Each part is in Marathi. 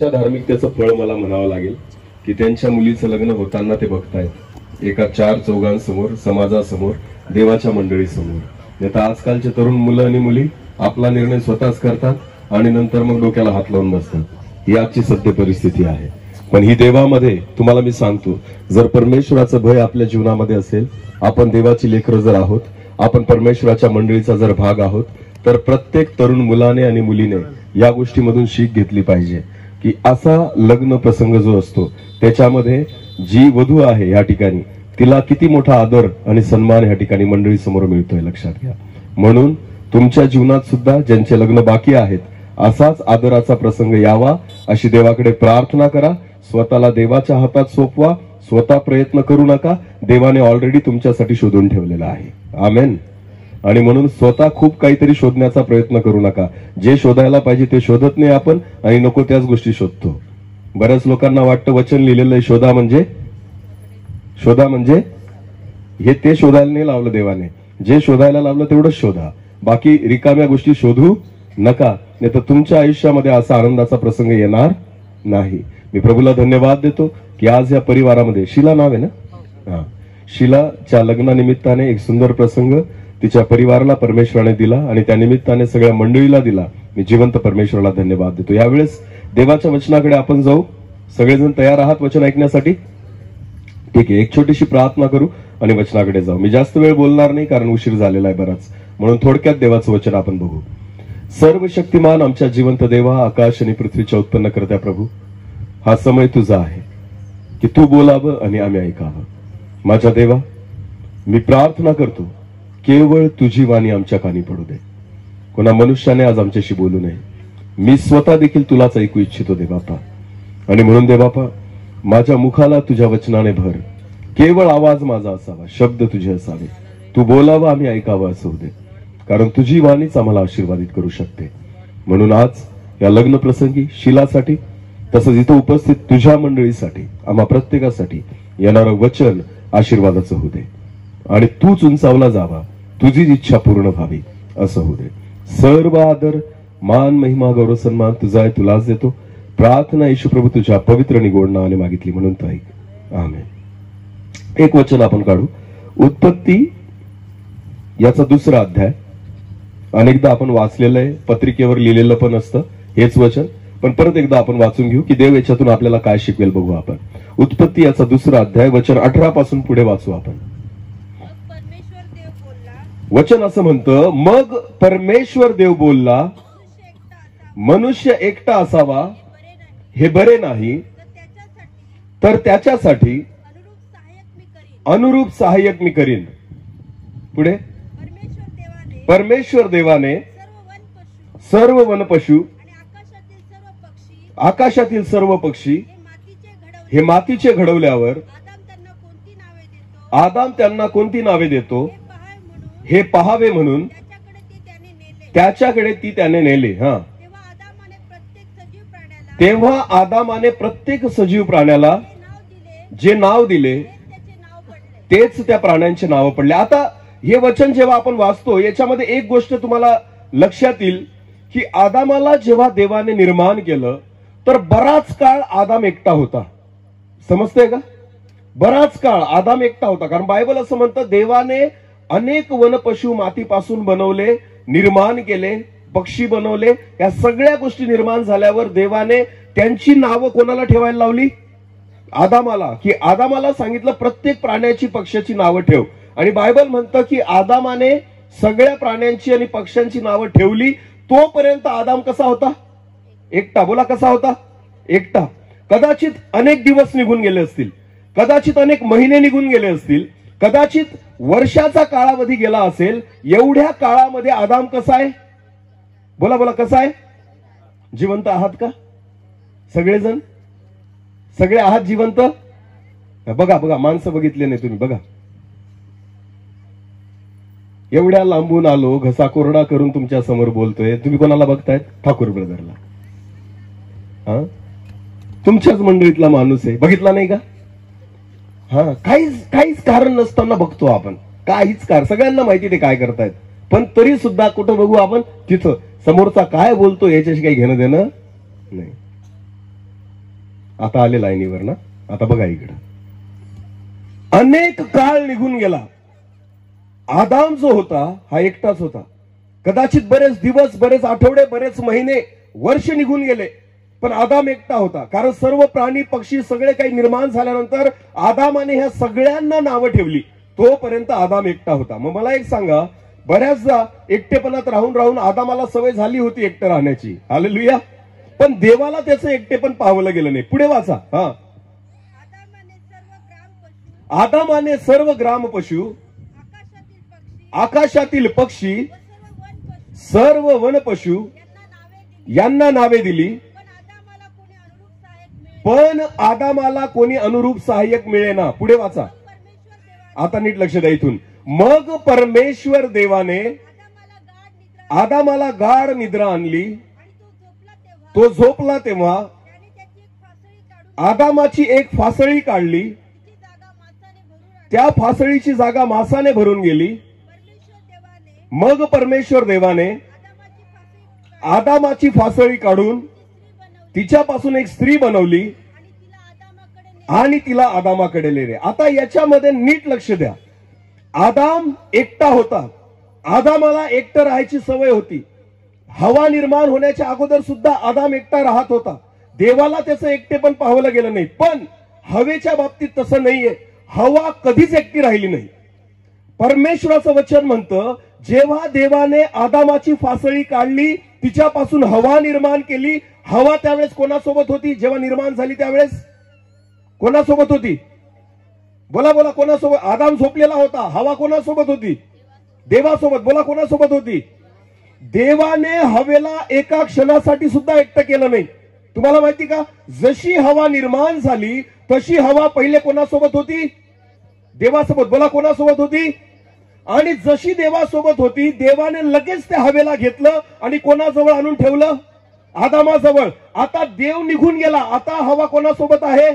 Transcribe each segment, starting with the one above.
धार्मिकतेचं फळ मला म्हणावं लागेल की त्यांच्या मुलीचं लग्न होताना ते बघतायत एका 4 चौघांसमोर, समाजासमोर, देवाच्या मंडळीसमोर. आता आजकालचे तरुण मुलं आणि मुली आपला निर्णय स्वतःच करतात आणि नंतर मग डोक्याला हात लावून बसतात. ही आजची सत्य परिस्थिती आहे. पण ही देवामध्ये तुम्हाला मी सांगतो, जर परमेश्वराचं भय आपल्या जीवनामध्ये असेल, आपण देवाची लेकरं जर आहोत, आपण परमेश्वराच्या मंडळीचा जर भाग आहोत, तर प्रत्येक तरुण मुलाने आणि मुलीने या गोष्टीमधून शीख घेतली पाहिजे की असा लग्न प्रसंग जो असतो त्याच्यामध्ये जी वधू आहे या ठिकाणी तिला किती मोठा आदर आणि सन्मान या ठिकाणी मंडळी समोर मिळतोय, लक्षात घ्या. म्हणून तुमच्या जीवनात सुद्धा ज्यांचे लग्न बाकी आहेत असाच आदराचा प्रसंग यावा अशी देवाकडे प्रार्थना करा. स्वतःला देवाच्या हातात सोपवा, स्वतः प्रयत्न करू नका. देवाने ऑलरेडी तुमच्यासाठी शोधून ठेवलेला आहे. आमेन. आणि म्हणून स्वतः खूप काहीतरी शोधण्याचा प्रयत्न करू नका. जे शोधायला पाहिजे ते शोधत नाही आपण आणि नको त्याच गोष्टी शोधतो. बऱ्याच लोकांना वाटतं वचन लिहिलेलं आहे शोधा म्हणजे हे ते शोधायला नाही लावलं देवाने. जे शोधायला लावलं तेवढंच शोधा, बाकी रिकाम्या गोष्टी शोधू नका, नाही तर तुमच्या आयुष्यामध्ये असा आनंदाचा प्रसंग येणार नाही. मी प्रभूला धन्यवाद देतो की आज या परिवारामध्ये, शीला नाव आहे ना, शीलाच्या लग्नानिमित्ताने एक सुंदर प्रसंग तिच्या परिवाराला परमेश्वराने दिला आणि त्या निमित्ताने सगळ्या मंडळीला दिला. मी जिवंत परमेश्वराला धन्यवाद देतो. यावेळेस देवाच्या वचनाकडे आपण जाऊ. सगळेजण तयार आहात वचन ऐकण्यासाठी? ठीक आहे, एक छोटीशी प्रार्थना करू आणि वचनाकडे जाऊ. मी जास्त वेळ बोलणार नाही कारण उशीर झालेला आहे बराच, म्हणून थोडक्यात देवाचं वचन आपण बघू. सर्व शक्तिमान आमच्या जिवंत देवा, आकाश आणि पृथ्वीच्या उत्पन्न करत्या प्रभू, हा समय तुझा आहे की तू बोलावं आणि आम्ही ऐकावं. माझ्या देवा, मी प्रार्थना करतो केवळ तुझी वाणी आमच्या कानी पडू दे. कोणा मनुष्याने आज आमच्याशी बोलू नये. मी स्वतः देखील तुलाच ऐकू इच्छितो दे बापा. आणि म्हणून दे बापा, माझ्या मुखाला तुझ्या वचनाने भर. केवळ आवाज माझा असावा, शब्द तुझे असावे. तू बोलावं, आम्ही ऐकावं असं होते, कारण तुझी वाणीच आम्हाला आशीर्वादित करू शकते. म्हणून आज या लग्न प्रसंगी शीलासाठी, तसंच इथं उपस्थित तुझ्या मंडळीसाठी, आम्हा प्रत्येकासाठी येणारं वचन आशीर्वादाचं होऊ दे आणि तूच उंचावला जावा, तुझीच इच्छा पूर्ण व्हावी असं होऊ दे. सर्व आदर, मान, महिमा, गौरव, सन्मान तुझा आहे, तुलाच देतो. प्रार्थना येशू प्रभू तुझ्या पवित्र आणि गोड नावाने मागितली म्हणून तो ऐक. आमेन. एक वचन आपण काढू. उत्पत्ती याचा 2रा अध्याय. अनेकदा आपण वाचलेलं आहे, पत्रिकेवर लिहिलेलं पण असतं हेच वचन, पण परत एकदा आपण वाचून घेऊ की देव याच्यातून आपल्याला काय शिकवेल बघू आपण. उत्पत्ती याचा 2रा अध्याय, वचन 18 पासून पुढे वाचू आपण. वचन असं म्हणतं, मग परमेश्वर देव बोलला, मनुष्य एकटा असावा हे बरे नाही, तर त्याच्यासाठी अनुरूप सहाय्यक मी करीन. पुढे, परमेश्वर देवाने सर्व वनपशु, आकाशातील सर्व पक्षी हे मातीचे घडवल्यावर आदाम त्यांना कोणती नावे देतो हे पहावे म्हणून त्याच्याकडे ती त्याने नेले. तेव्हा आदामाने प्रत्येक सजीव प्राण्याला जे नाव दिले तेच त्या प्राण्यांचे नाव पडले. आता हे वचन जेव्हा आपण वाचतो याच्यामध्ये एक गोष्ट तुम्हाला लक्षात येईल की आदामाला जेव्हा देवाने निर्माण केलं तर बराच काळ आदाम एकटा होता. समजतंय का? बराच काळ आदाम एकटा होता, कारण बायबल असं म्हणतं देवाने अनेक वनपशु मातीपासून बनवले, निर्माण केले, पक्षी बनवले. या सगळ्या गोष्टी निर्माण झाल्यावर देवाने त्यांची नावं कोणाला ठेवायला लावली? आदामाला. की आदामाला सांगितलं प्रत्येक प्राण्याची, पक्ष्याची नावं ठेव. आणि बायबल म्हणतं की आदामाने सगळ्या प्राण्यांची आणि पक्ष्यांची नावं ठेवली. तोपर्यंत आदाम कसा होता? एकटा. बोला, कसा होता? एकटा. कदाचित अनेक दिवस निघून गेले असतील, कदाचित अनेक महिने निघून गेले असतील, कदाचित वर्षाचा कालावधी गेला असेल. एवढ्या काळामध्ये आदाम कसा आहे? बोला बोला, कसा आहे? जिवंत आहात का सगळेजण? सगळे आहात जिवंत? बघा बघा, माणसं बघितले नाही तुम्ही? बघा, एवढ्या लांबून आलो, घसा कोरडा करून तुमच्या समोर बोलतोय. तुम्ही कोणाला बघतायत? ठाकूर ब्रदरला. तुमच्याच मंडळीतला माणूस आहे, बघितला नाही का? काहीच कारण नसताना बघतो आपण, काहीच कारण. सगळ्यांना माहिती ते काय करतायत, पण तरी सुद्धा कुठं बघू आपण? तिथं. समोरचा काय बोलतो याच्याशी काही घेणं देणं नाही. आता आले लाईनीवर ना? आता बघा इकडं. अनेक काळ निघून गेला. आदाम जो होता हा एकटाच होता. कदाचित बरेच दिवस, बरेच आठवडे, बरेच महिने, वर्ष निघून गेले, पण आदाम एकटा होता. कारण सर्व प्राणी पक्षी सगळे काही निर्माण झाल्यानंतर आदामाने ह्या सगळ्यांना नावं ठेवली. तोपर्यंत आदाम एकटा होता. मग मला एक सांगा, बऱ्याचदा एकटेपणात राहून राहून आदामाला सवय झाली होती एकटं राहण्याची. हालेलुया. पण देवाला त्याचं एकटेपण पावलं गेलं नाही. पुढे वाचा. आदामाने सर्व ग्राम पशु, आकाशातील पक्षी, सर्व वन पशु यांना नावे दिली, पण आदामाला कोणी अनुरूप सहाय्यक मिळेना. पुढे वाचा. आता नीट लक्ष द्या इथून. मग परमेश्वर देवाने आदामाला गाढ निद्रा आणली. तो झोपला तेव्हा आदामाची एक फासळी काढली. त्या फासळीची जागा मासाने भरून गेली. मग परमेश्वर देवाने आदामाची फासळी काढून तिच्यापासून एक स्त्री बनवली आणि तिला आदामाकडे नेले. आता याच्यामध्ये नीट लक्ष द्या. आदाम एकटा होता. आदामाला एकटं राहायची सवय होती. हवा निर्माण होण्याच्या अगोदर सुद्धा आदाम एकटा राहत होता. देवाला त्याचं एकटेपण पाहावलं गेलं नाही. पण हवेच्या बाबतीत तसं नाहीये. हवा कधीच एकटी राहिली नाही. परमेश्वराचं वचन म्हणतं, जेव्हा देवाने आदामाची फासळी काढली, तिच्यापासून हवा निर्माण केली. हवा त्यावेळेस कोणासोबत होती? जेव्हा निर्माण झाली त्यावेळेस कोणासोबत होती? बोला बोला, कोणासोबत? आदाम झोपलेला होता. हवा कोणासोबत होती? देवासोबत. बोला, कोणासोबत होती? देवाने हवेला एका क्षणासाठी सुद्धा एकटं केलं नाही. तुम्हाला माहिती का? जशी हवा निर्माण झाली तशी हवा पहिले कोणासोबत होती? देवासोबत. बोला, कोणासोबत होती? आणि जशी देवासोबत होती, देवाने लगेच त्या हवेला घेतलं आणि कोणाजवळ आणून ठेवलं? आदामाजवळ. आता देव निघून गेला. आता हवा कोणासोबत आहे?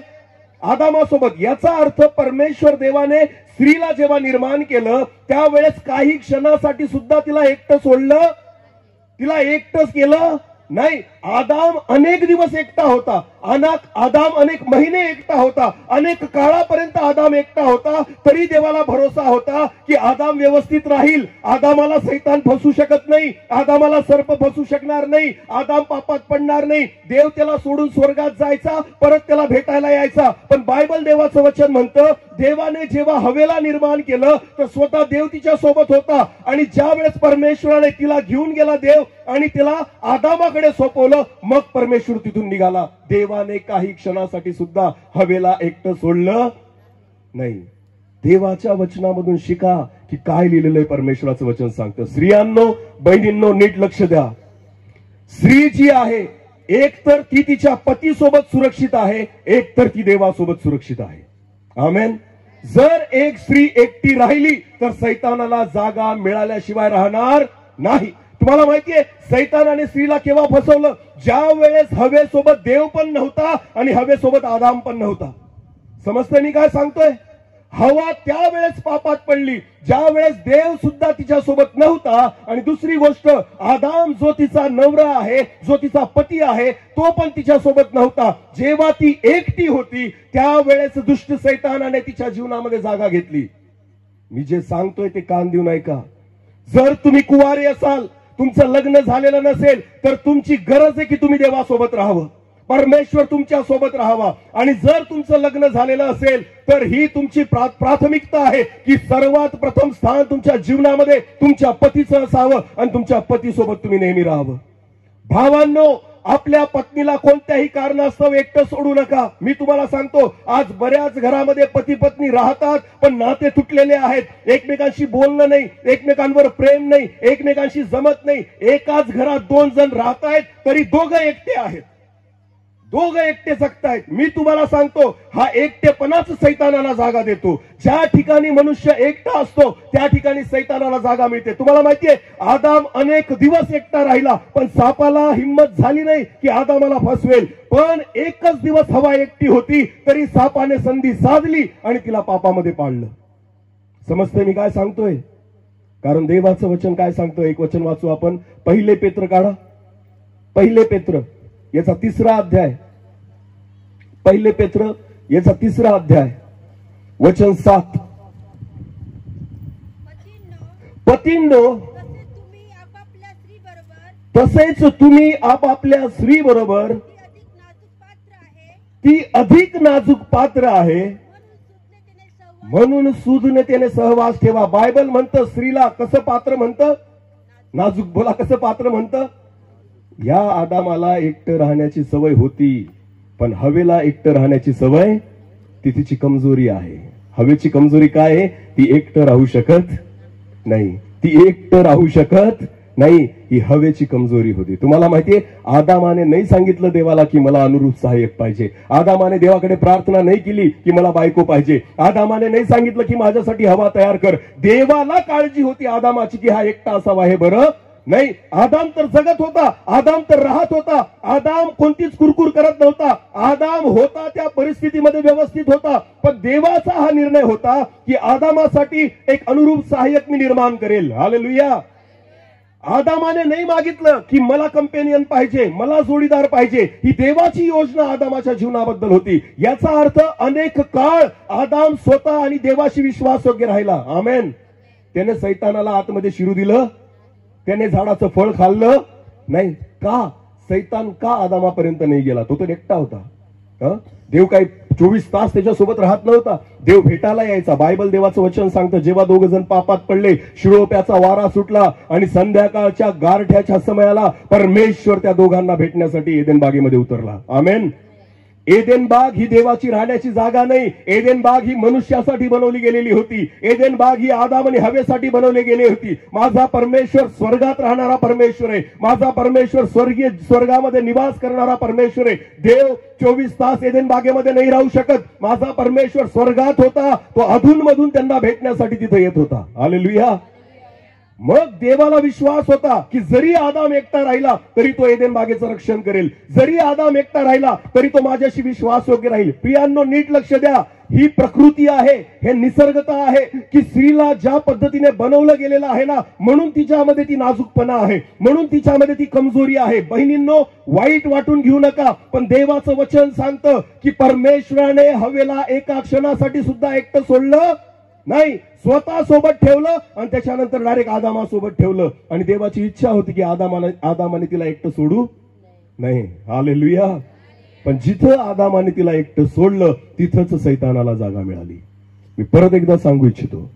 आदामासोबत. याचा अर्थ परमेश्वर देवाने स्त्रीला जेव्हा निर्माण केलं त्यावेळेस काही क्षणासाठी सुद्धा तिला एकटं सोडलं? तिला एकटंच केलं नाही. आदाम अनेक दिवस एकटा होता. आदाम अनेक महिने एकटा होता. अनेक काळापर्यंत आदाम एकटा होता. तरी देवाला भरोसा होता की आदाम व्यवस्थित राहील. आदामाला सैतान फसू शकत नाही. आदामाला सर्प फसू शकणार नाही. आदाम पापात पडणार नाही. देव त्याला सोडून स्वर्गात जायचा, परत त्याला भेटायला यायचा. पण बायबल देवाचं वचन म्हणतं, देवाने जेव्हा हवेला निर्माण केलं तर स्वतः देव तिच्या सोबत होता. आणि ज्या वेळेस परमेश्वराने तिला घेऊन गेला देव आणि तिला आदामाकडे सोपवलं, मग परमेश्वर तिथून निघाला. देवाने काही क्षणासाठी सुद्धा हवेला एकटं सोडलं नाही. देवाच्या वचनामधून शिका की काय लिहिलेलं आहे. परमेश्वराचं वचन सांगतं. स्त्रियांनो, बहिणींनो, नीट लक्ष द्या. स्त्री जी आहे, एक तर ती तिच्या पतीसोबत सुरक्षित आहे, एक तर ती देवासोबत सुरक्षित आहे. आमेन. जर एक स्त्री एकटी राहिली तर सैतानाला जागा मिळाल्याशिवाय राहणार नाही. तुम्हाला माहितीये सैतानाने स्त्रीला केव्हा फसवलं? ज्या वेळेस हवेसोबत देव पण नव्हता आणि हवेसोबत आदाम पण नव्हता. समजतं मी काय सांगतोय? हवा त्यावेळेस पापात पडली ज्या वेळेस देव सुद्धा तिच्यासोबत नव्हता. आणि दुसरी गोष्ट, आदाम जो तिचा नवरा आहे, जो तिचा पती आहे, तो पण तिच्यासोबत नव्हता. जेव्हा ती एकटी होती त्यावेळेस दुष्ट सैतानाने तिच्या जीवनामध्ये जागा घेतली. मी जे सांगतोय ते कान देऊन ऐका. जर तुम्ही कुवारे असाल, तुमचं लग्न झालेलं नसेल, तर तुमची गरज आहे की तुम्ही देवासोबत राहावं, परमेश्वर तुमच्या सोबत राहावा. आणि जर तुमचं लग्न झालेलं असेल तर ही तुमची प्राथमिकता आहे की सर्वात प्रथम स्थान तुमच्या जीवनामध्ये तुमच्या पतीचं असावं आणि तुमच्या पतीसोबत तुम्ही नेहमी राहावं. भावांनो, आपल्या पत्नीला कोणत्याही कारणास्तव एकटं सोडू नका. मी तुम्हाला सांगतो, आज बऱ्याच घरामध्ये पती पत्नी राहतात पण नाते तुटलेले आहेत. एकमेकांशी बोलणं नाही, एकमेकांवर प्रेम नाही, एकमेकांशी जमत नाही. एकाच घरात 2 जण राहत आहेत तरी दोघं एकटे आहेत, दोघं एकटे जगतायत. मी तुम्हाला सांगतो, हा एकटेपणाच सैतानाला जागा देतो. ज्या ठिकाणी मनुष्य एकटा असतो त्या ठिकाणी सैतानाला जागा मिळते. तुम्हाला माहितीये, आदाम अनेक दिवस एकटा राहिला पण सापाला हिंमत झाली नाही की आदामाला फसवेल. पण एकच दिवस हवा एकटी होती तरी सापाने संधी साधली आणि तिला पापामध्ये पाडलं. समजतंय मी काय सांगतोय? कारण देवाचं वचन काय सांगतं? एक वचन वाचू आपण. 1 पेत्र काढा. 1 पेत्र याचा 3रा अध्याय. पहिले पेत्र याचा 3रा अध्याय वचन 7. पतींनो, तसेच तुम्ही आपापल्या स्त्री बरोबर ती अधिक नाजूक पात्र आहे म्हणून सुज्ञतेने सहवास ठेवा. बायबल म्हणतं स्त्रीला कसं पात्र म्हणतं? नाजूक. बोला, कसं पात्र म्हणतं? या आदामाला एकटं राहण्याची सवय होती, पण हवेला एकटं राहण्याची सवय ती तिची कमजोरी आहे. हवेची कमजोरी काय आहे? ती एकटं राहू शकत नाही. ती एकटं राहू शकत नाही, ही हवेची कमजोरी होती. तुम्हाला माहितीये, आदामाने नाही सांगितलं देवाला की मला अनुरूप सहाय्यक पाहिजे. आदामाने देवाकडे प्रार्थना नाही केली की मला बायको पाहिजे. आदामाने नाही सांगितलं की माझ्यासाठी हवा तयार कर. देवाला काळजी होती आदामाची की हा एकटा असावा. हे बरं नाही. आदाम तर जगत होता, आदाम तर राहत होता, आदाम कोणतीच कुरकुर करत नव्हता, आदाम होता त्या परिस्थितीमध्ये व्यवस्थित होता. पण देवाचा हा निर्णय होता की आदामासाठी एक अनुरूप सहाय्यक मी निर्माण करेल. हालेलुया. आदामाने नाही मागितलं की मला कंपेनियन पाहिजे, मला जोडीदार पाहिजे. ही देवाची योजना आदामाच्या जीवनाबद्दल होती. याचा अर्थ अनेक काळ आदाम स्वतः आणि देवाशी विश्वासयोग्य राहिला. आमेन. त्याने सैतानाला आतमध्ये शिरू दिलं, त्याने झाडाचं फळ खाल्लं नाही. का? सैतान का आदामापर्यंत नाही गेला? तो तर एकटा होता. देव काही 24 तास त्याच्यासोबत राहत नव्हता. देव भेटायला यायचा. बायबल देवाचं वचन सांगतं, जेव्हा 2 जण पापात पडले, शिळोप्याचा वारा सुटला आणि संध्याकाळच्या गारठ्याच्या समयाला परमेश्वर त्या दोघांना भेटण्यासाठी एदेन बागेमध्ये उतरला. आमेन. एदेन बाग ही देवाची राहण्याची जागा नाही. एदेन बाग ही मनुष्यासाठी बनवली गेलेली होती. एदेन बाग ही आदाम आणि हवेसाठी बनवली गेली होती. माझा परमेश्वर स्वर्गात राहणारा परमेश्वर आहे. माझा परमेश्वर स्वर्गामध्ये निवास करणारा परमेश्वर आहे. देव 24 तास एदेन बागेमध्ये नाही राहू शकत. माझा परमेश्वर स्वर्गात होता. तो अधूनमधून त्यांना भेटण्यासाठी तिथे येत होता. हालेलुया. मग देवाला विश्वास होता की जरी आदाम एकटा राहिला तरी तो एदेन बागेचं रक्षण करेल. जरी आदाम एकटा राहिला तरी तो माझ्याशी विश्वासयोग्य राहील. प्रियांनो, नीट लक्ष द्या. ही प्रकृती आहे, हे निसर्गता आहे की स्त्रीला ज्या पद्धतीने बनवलं गेलेलं आहे ना, म्हणून तिच्यामध्ये ती नाजूकपणा आहे, म्हणून तिच्यामध्ये ती कमजोरी आहे. बहिणींनो, वाईट वाटून घेऊ नका, पण देवाचं वचन सांगतं की परमेश्वराने हवेला एका क्षणासाठी सुद्धा एकटं सोडलं नाही. स्वतः सोबत ठेवलं आणि त्याच्यानंतर डायरेक्ट आदामासोबत ठेवलं. आणि देवाची इच्छा होती की आदामाने तिला एकटं सोडू नाही. हालेलुया. पण जिथं आदामाने तिला एकटं सोडलं तिथंच सैतानाला जागा मिळाली. मी परत एकदा सांगू इच्छितो,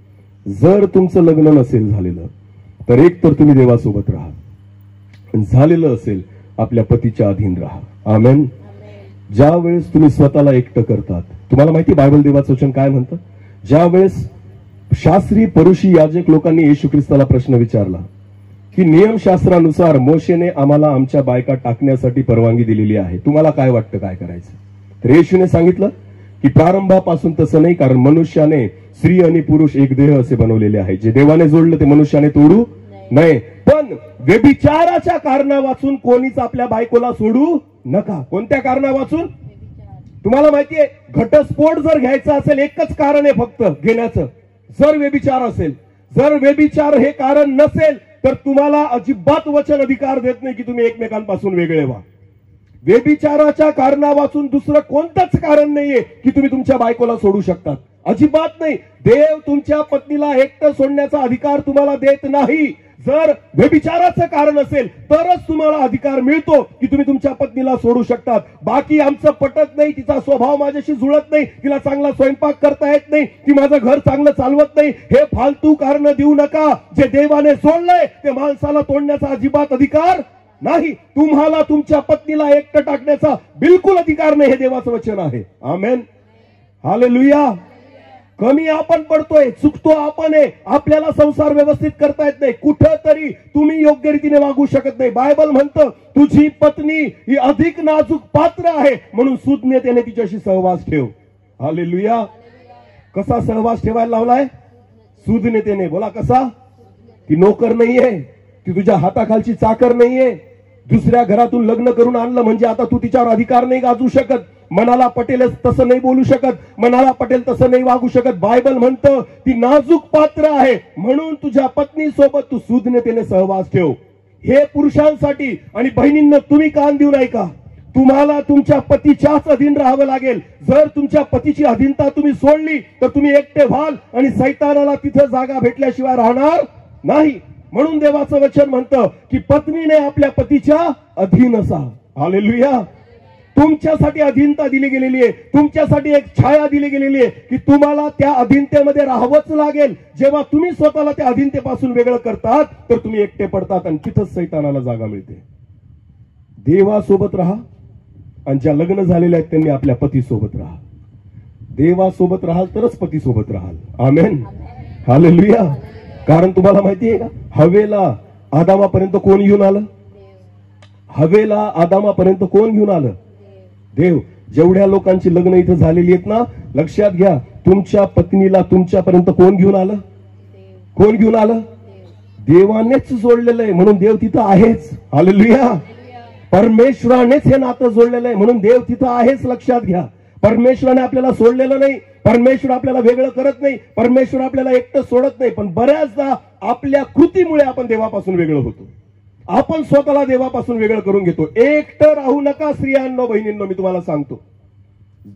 जर तुमचं लग्न नसेल झालेलं तर एक तर तुम्ही देवासोबत राहा, झालेलं असेल आपल्या पतीच्या अधीन राहा. आमेन. ज्या वेळेस तुम्ही स्वतःला एकटं करतात, तुम्हाला माहिती बायबल देवाचं वचन काय म्हणतं? ज्या वेळेस शास्त्री परुषी याजक लोकांनी येशू ख्रिस्ताला प्रश्न विचारला की नियमशास्त्रानुसार मोशेने आम्हाला आमच्या बायका टाकण्यासाठी परवानगी दिलेली आहे, तुम्हाला काय वाटतं काय करायचं? तर येशूने सांगितलं की प्रारंभापासून तसं नाही, कारण मनुष्याने स्त्री आणि पुरुष एक देह असे बनवलेले आहे. जे देवाने जोडलं ते मनुष्याने तोडू नये. पण व्यभिचाराच्या कारणावाचून कोणीच आपल्या बायकोला सोडू नका. कोणत्या कारणावाचून? तुम्हाला माहितीये, घटस्फोट जर घ्यायचा असेल एकच कारण आहे फक्त घेण्याचं, जर व्यभिचार असेल. जर व्यभिचार हे कारण नसेल तर तुम्हाला अजिबात वचन अधिकार देत नाही की तुम्ही एकमेकांपासून वेगळे व्हा. व्यभिचाराच्या कारणावाचून दुसरं कोणतंच कारण नाहीये की तुम्ही तुमच्या बायकोला सोडू शकतात. अजिबात नाही. देव तुमच्या पत्नीला एकटं सोडण्याचा अधिकार तुम्हाला देत नाही. जर व्यभिचाराचं कारण असेल तरच तुम्हाला अधिकार मिळतो की तुम्ही तुमच्या पत्नीला सोडू शकतात. बाकी आमचं पटत नाही, तिचा स्वभाव माझ्याशी जुळत नाही, तिला चांगला स्वयंपाक करता येत नाही, ती माझं घर चांगलं चालवत नाही, हे फालतू कारण देऊ नका. जे देवाने सोडलंय ते माणसाला तोडण्याचा अजिबात अधिकार नाही. तुम्हाला तुमच्या पत्नीला एकटं टाकण्याचा बिलकुल अधिकार नाही. हे देवाचं वचन आहे. आमेन. हालेलुया. कमी आपण पडतोय, चुकतो आपण आहे, आपल्याला संसार व्यवस्थित करता येत नाही, कुठंतरी तुम्ही योग्य रीतीने वागू शकत नाही. बायबल म्हणतं तुझी पत्नी ही अधिक नाजूक पात्र आहे म्हणून सुज्ञतेने तिच्याशी सहवास ठेव. हालेलुया. कसा सहवास ठेवायला लावलाय? सुज्ञतेने. बोला कसा? ती नोकर नाहीये, ती तुझ्या हाताखालची चाकर नाहीये. दुसऱ्या घरातून लग्न करून आणलं म्हणजे आता तू तिच्यावर अधिकार नाही गाजवू शकत. मनाला पटेल तसं नाही बोलू शकत, मनाला पटेल तसं नाही वागू शकत. बायबल म्हणतं ती नाजूक पात्र आहे म्हणून तुझ्या पत्नी सोबत तू सुज्ञतेने सहवास ठेव. हे पुरुषांसाठी. आणि बहिणींना तुम्ही कान देऊ नये का? तुम्हाला तुमच्या पतीच्याच अधीन राहावं लागेल. जर तुमच्या पतीची अधीनता तुम्ही सोडली तर तुम्ही एकटे व्हाल आणि सैतानाला तिथे जागा भेटल्याशिवाय राहणार नाही. म्हणून देवाचं वचन म्हणतं की पत्नीने आपल्या पतीच्या अधीन असावं. हालेलुया. तुमच्यासाठी अधीनता दिली गेलेली आहे, तुमच्यासाठी एक छाया दिली गेलेली आहे की तुम्हाला त्या अधीनतेमध्ये राहावंच लागेल. जेव्हा तुम्ही स्वतःला त्या अधीनतेपासून वेगळं करतात तर तुम्ही एकटे पडतात आणि तिथंच सैतानाला जागा मिळते. देवासोबत राहा आणि ज्या लग्न झालेल्या आहेत त्यांनी आपल्या पतीसोबत राहा. देवासोबत राहाल तरच पतीसोबत राहाल. आमेन. हालेलुया. कारण तुम्हाला माहिती आहे का, हवेला आदामापर्यंत कोण घेऊन आलं? हवेला आदामापर्यंत कोण घेऊन आलं? देव. जेवढ्या लोकांची लग्न इथं झालेली आहेत ना, लक्षात घ्या, तुमच्या पत्नीला तुमच्यापर्यंत कोण घेऊन आलं? कोण घेऊन आलं? देवानेच जोडलेलं आहे म्हणून देव तिथं आहेच. हालेलुया. परमेश्वरानेच हे नातं जोडलेलं आहे म्हणून देव तिथं आहेच. लक्षात घ्या, परमेश्वराने आपल्याला सोडलेलं नाही, परमेश्वर आपल्याला वेगळं करत नाही, परमेश्वर आपल्याला एकटं सोडत नाही. पण बऱ्याचदा आपल्या कृतीमुळे आपण देवापासून वेगळं होतो. आपण स्वतःला देवापासून वेगळं करून घेतो. एकटं राहू नका स्त्रियांनो, बहिणींनो. मी तुम्हाला सांगतो,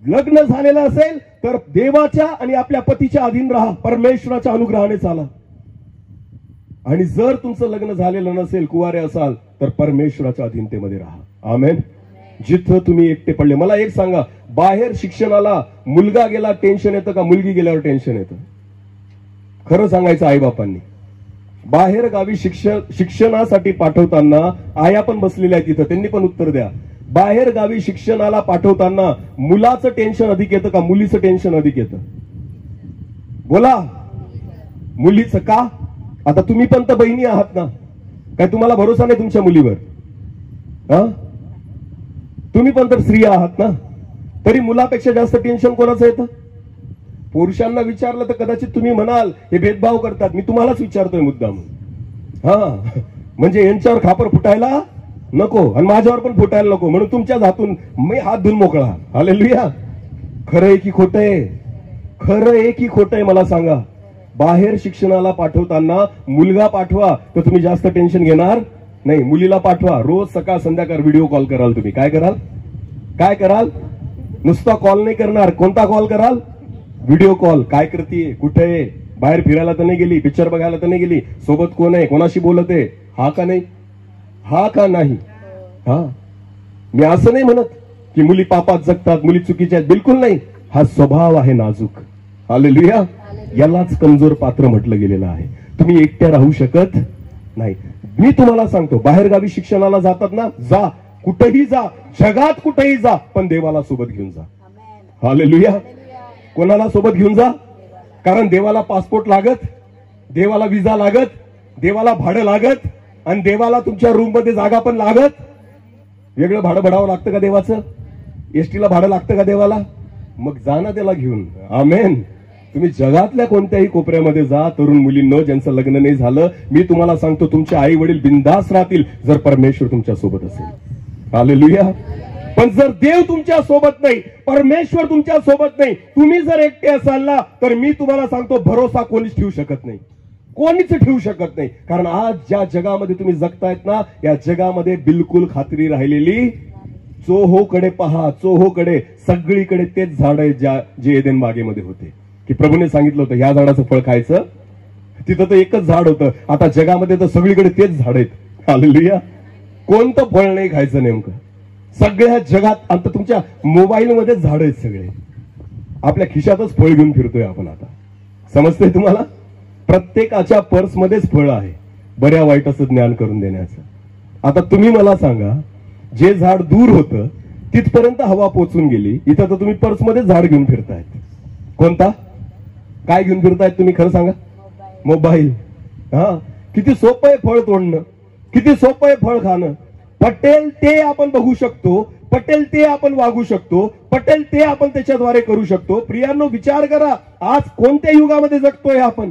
लग्न झालेलं असेल तर देवाच्या आणि आपल्या पतीच्या अधीन राहा, परमेश्वराच्या अनुग्रहाने चाला. आणि जर तुमचं लग्न झालेलं नसेल, कुवारे असाल, तर परमेश्वराच्या अधीनतेमध्ये राहा. आमेन. जिथं तुम्ही एकटे पडले, मला एक सांगा, बाहेर शिक्षणाला मुलगा गेला टेन्शन येतं का मुलगी गेल्यावर टेन्शन येतं? खरं सांगायचं आई बापांनी. बाहेर गावी शिक्षणासाठी पाठवताना आया पण बसलेल्या आहेत तिथं, त्यांनी पण उत्तर द्या. बाहेर गावी शिक्षणाला पाठवताना मुलाचं टेन्शन अधिक येतं का मुलीचं टेन्शन अधिक येतं? बोला. मुलीचं का? आता तुम्ही पण तर बहिणी आहात ना, काय तुम्हाला भरोसा नाही तुमच्या मुलीवर? तुम्ही पण तर स्त्रिया आहात ना, तरी मुलापेक्षा जास्त टेन्शन कोणाचं येतं? पुरुषांना विचारलं तर कदाचित तुम्ही म्हणाल हे भेदभाव करतात. मी तुम्हालाच विचारतोय मुद्दाम. म्हणजे यांच्यावर खापर फुटायला नको आणि माझ्यावर पण फुटायला नको म्हणून तुमच्याच हातून मी हात धुवून मोकळा. हालेलुया. खरं आहे की खोटं आहे? खरं आहे की खोटं आहे मला सांगा. बाहेर शिक्षणाला पाठवताना मुलगा पाठवा तर तुम्ही जास्त टेन्शन घेणार नाही. मुलीला पाठवा, रोज सकाळ संध्याकाळ व्हिडिओ कॉल कराल. तुम्ही काय कराल? काय कराल? नुसता कॉल नाही करणार. कोणता कॉल कराल? Video call. काय करतीये, कुठे आहे, बाहेर फिरायला तर नाही गेली, पिक्चर बघायला तर नाही गेली, सोबत कोण आहे, कोणाशी बोलत आहे, हा का नाही? हा का नाही? मी असं नाही म्हणत की मुली पापात जगतात, मुली चुकीच्या आहेत, बिलकुल नाही. हा स्वभाव आहे नाजूक. हालेलुया. यालाच कमजोर पात्र म्हटलं गेलेलं आहे. तुम्ही एकट्या राहू शकत नाही. मी तुम्हाला सांगतो, बाहेरगावी शिक्षणाला जातात ना, जा, कुठेही जा, जगात कुठेही जा, पण देवाला सोबत घेऊन जा. हालेलुया. कोणाला सोबत घेऊन जा? कारण देवाला पासपोर्ट लागत, देवाला विजा लागत, देवाला भाडं लागत आणि देवाला तुमच्या रूम मध्ये जागा पण लागत. वेगळं भाडं भरावं लागतं का देवाचं? एसटीला भाडं लागतं का देवाला? मग जा ना त्याला घेऊन. आमेन. तुम्ही जगातल्या कोणत्याही कोपऱ्यामध्ये जा, तरुण मुलींनो, ज्यांचं लग्न नाही झालं, मी तुम्हाला सांगतो तुमचे आई वडील बिंदास राहतील जर परमेश्वर तुमच्या सोबत असेल. हालेलुया. पण जर देव तुमच्या सोबत नाही, परमेश्वर तुमच्या सोबत नाही, तुम्ही जर एकटे असाल ना, तर मी तुम्हाला सांगतो भरोसा कोणीच ठेवू शकत नाही, कोणीच ठेवू शकत नाही. कारण आज ज्या जगामध्ये तुम्ही जगतायत ना, या जगामध्ये बिलकुल खात्री राहिलेली. चोहोकडे पहा, चोहोकडे, सगळीकडे तेच झाड आहे जे एदेन बागेमध्ये होते, की प्रभूने सांगितलं होतं ह्या झाडाचं फळ खायचं. तिथं तर एकच झाड होतं, आता जगामध्ये तर सगळीकडे तेच झाड आहेत. हालेलुया. कोणतं फळ नाही खायचं नेमकं? सगळ्या जगात आता तुमच्या मोबाईलमध्ये झाड आहेत सगळे. आपल्या खिशातच फळ घेऊन फिरतोय आपण आता. समजतंय तुम्हाला? प्रत्येकाच्या पर्समध्येच फळ आहे, बऱ्या वाईटाचं ज्ञान करून देण्याचं. आता तुम्ही मला सांगा, जे झाड दूर होतं तिथपर्यंत हवा पोचून गेली, इथं तर तुम्ही पर्समध्येच झाड घेऊन फिरतायत. कोणता? काय घेऊन फिरतायत तुम्ही? खरं सांगा. मोबाईल. किती सोपं आहे फळ तोडणं, किती सोपं आहे फळ खाणं. पटेल ते आपण बघू शकतो, पटेल ते आपण वागू शकतो, पटेल ते आपण त्याच्याद्वारे करू शकतो. प्रियांनो, विचार करा, आज कोणत्या युगामध्ये जगतोय आपण,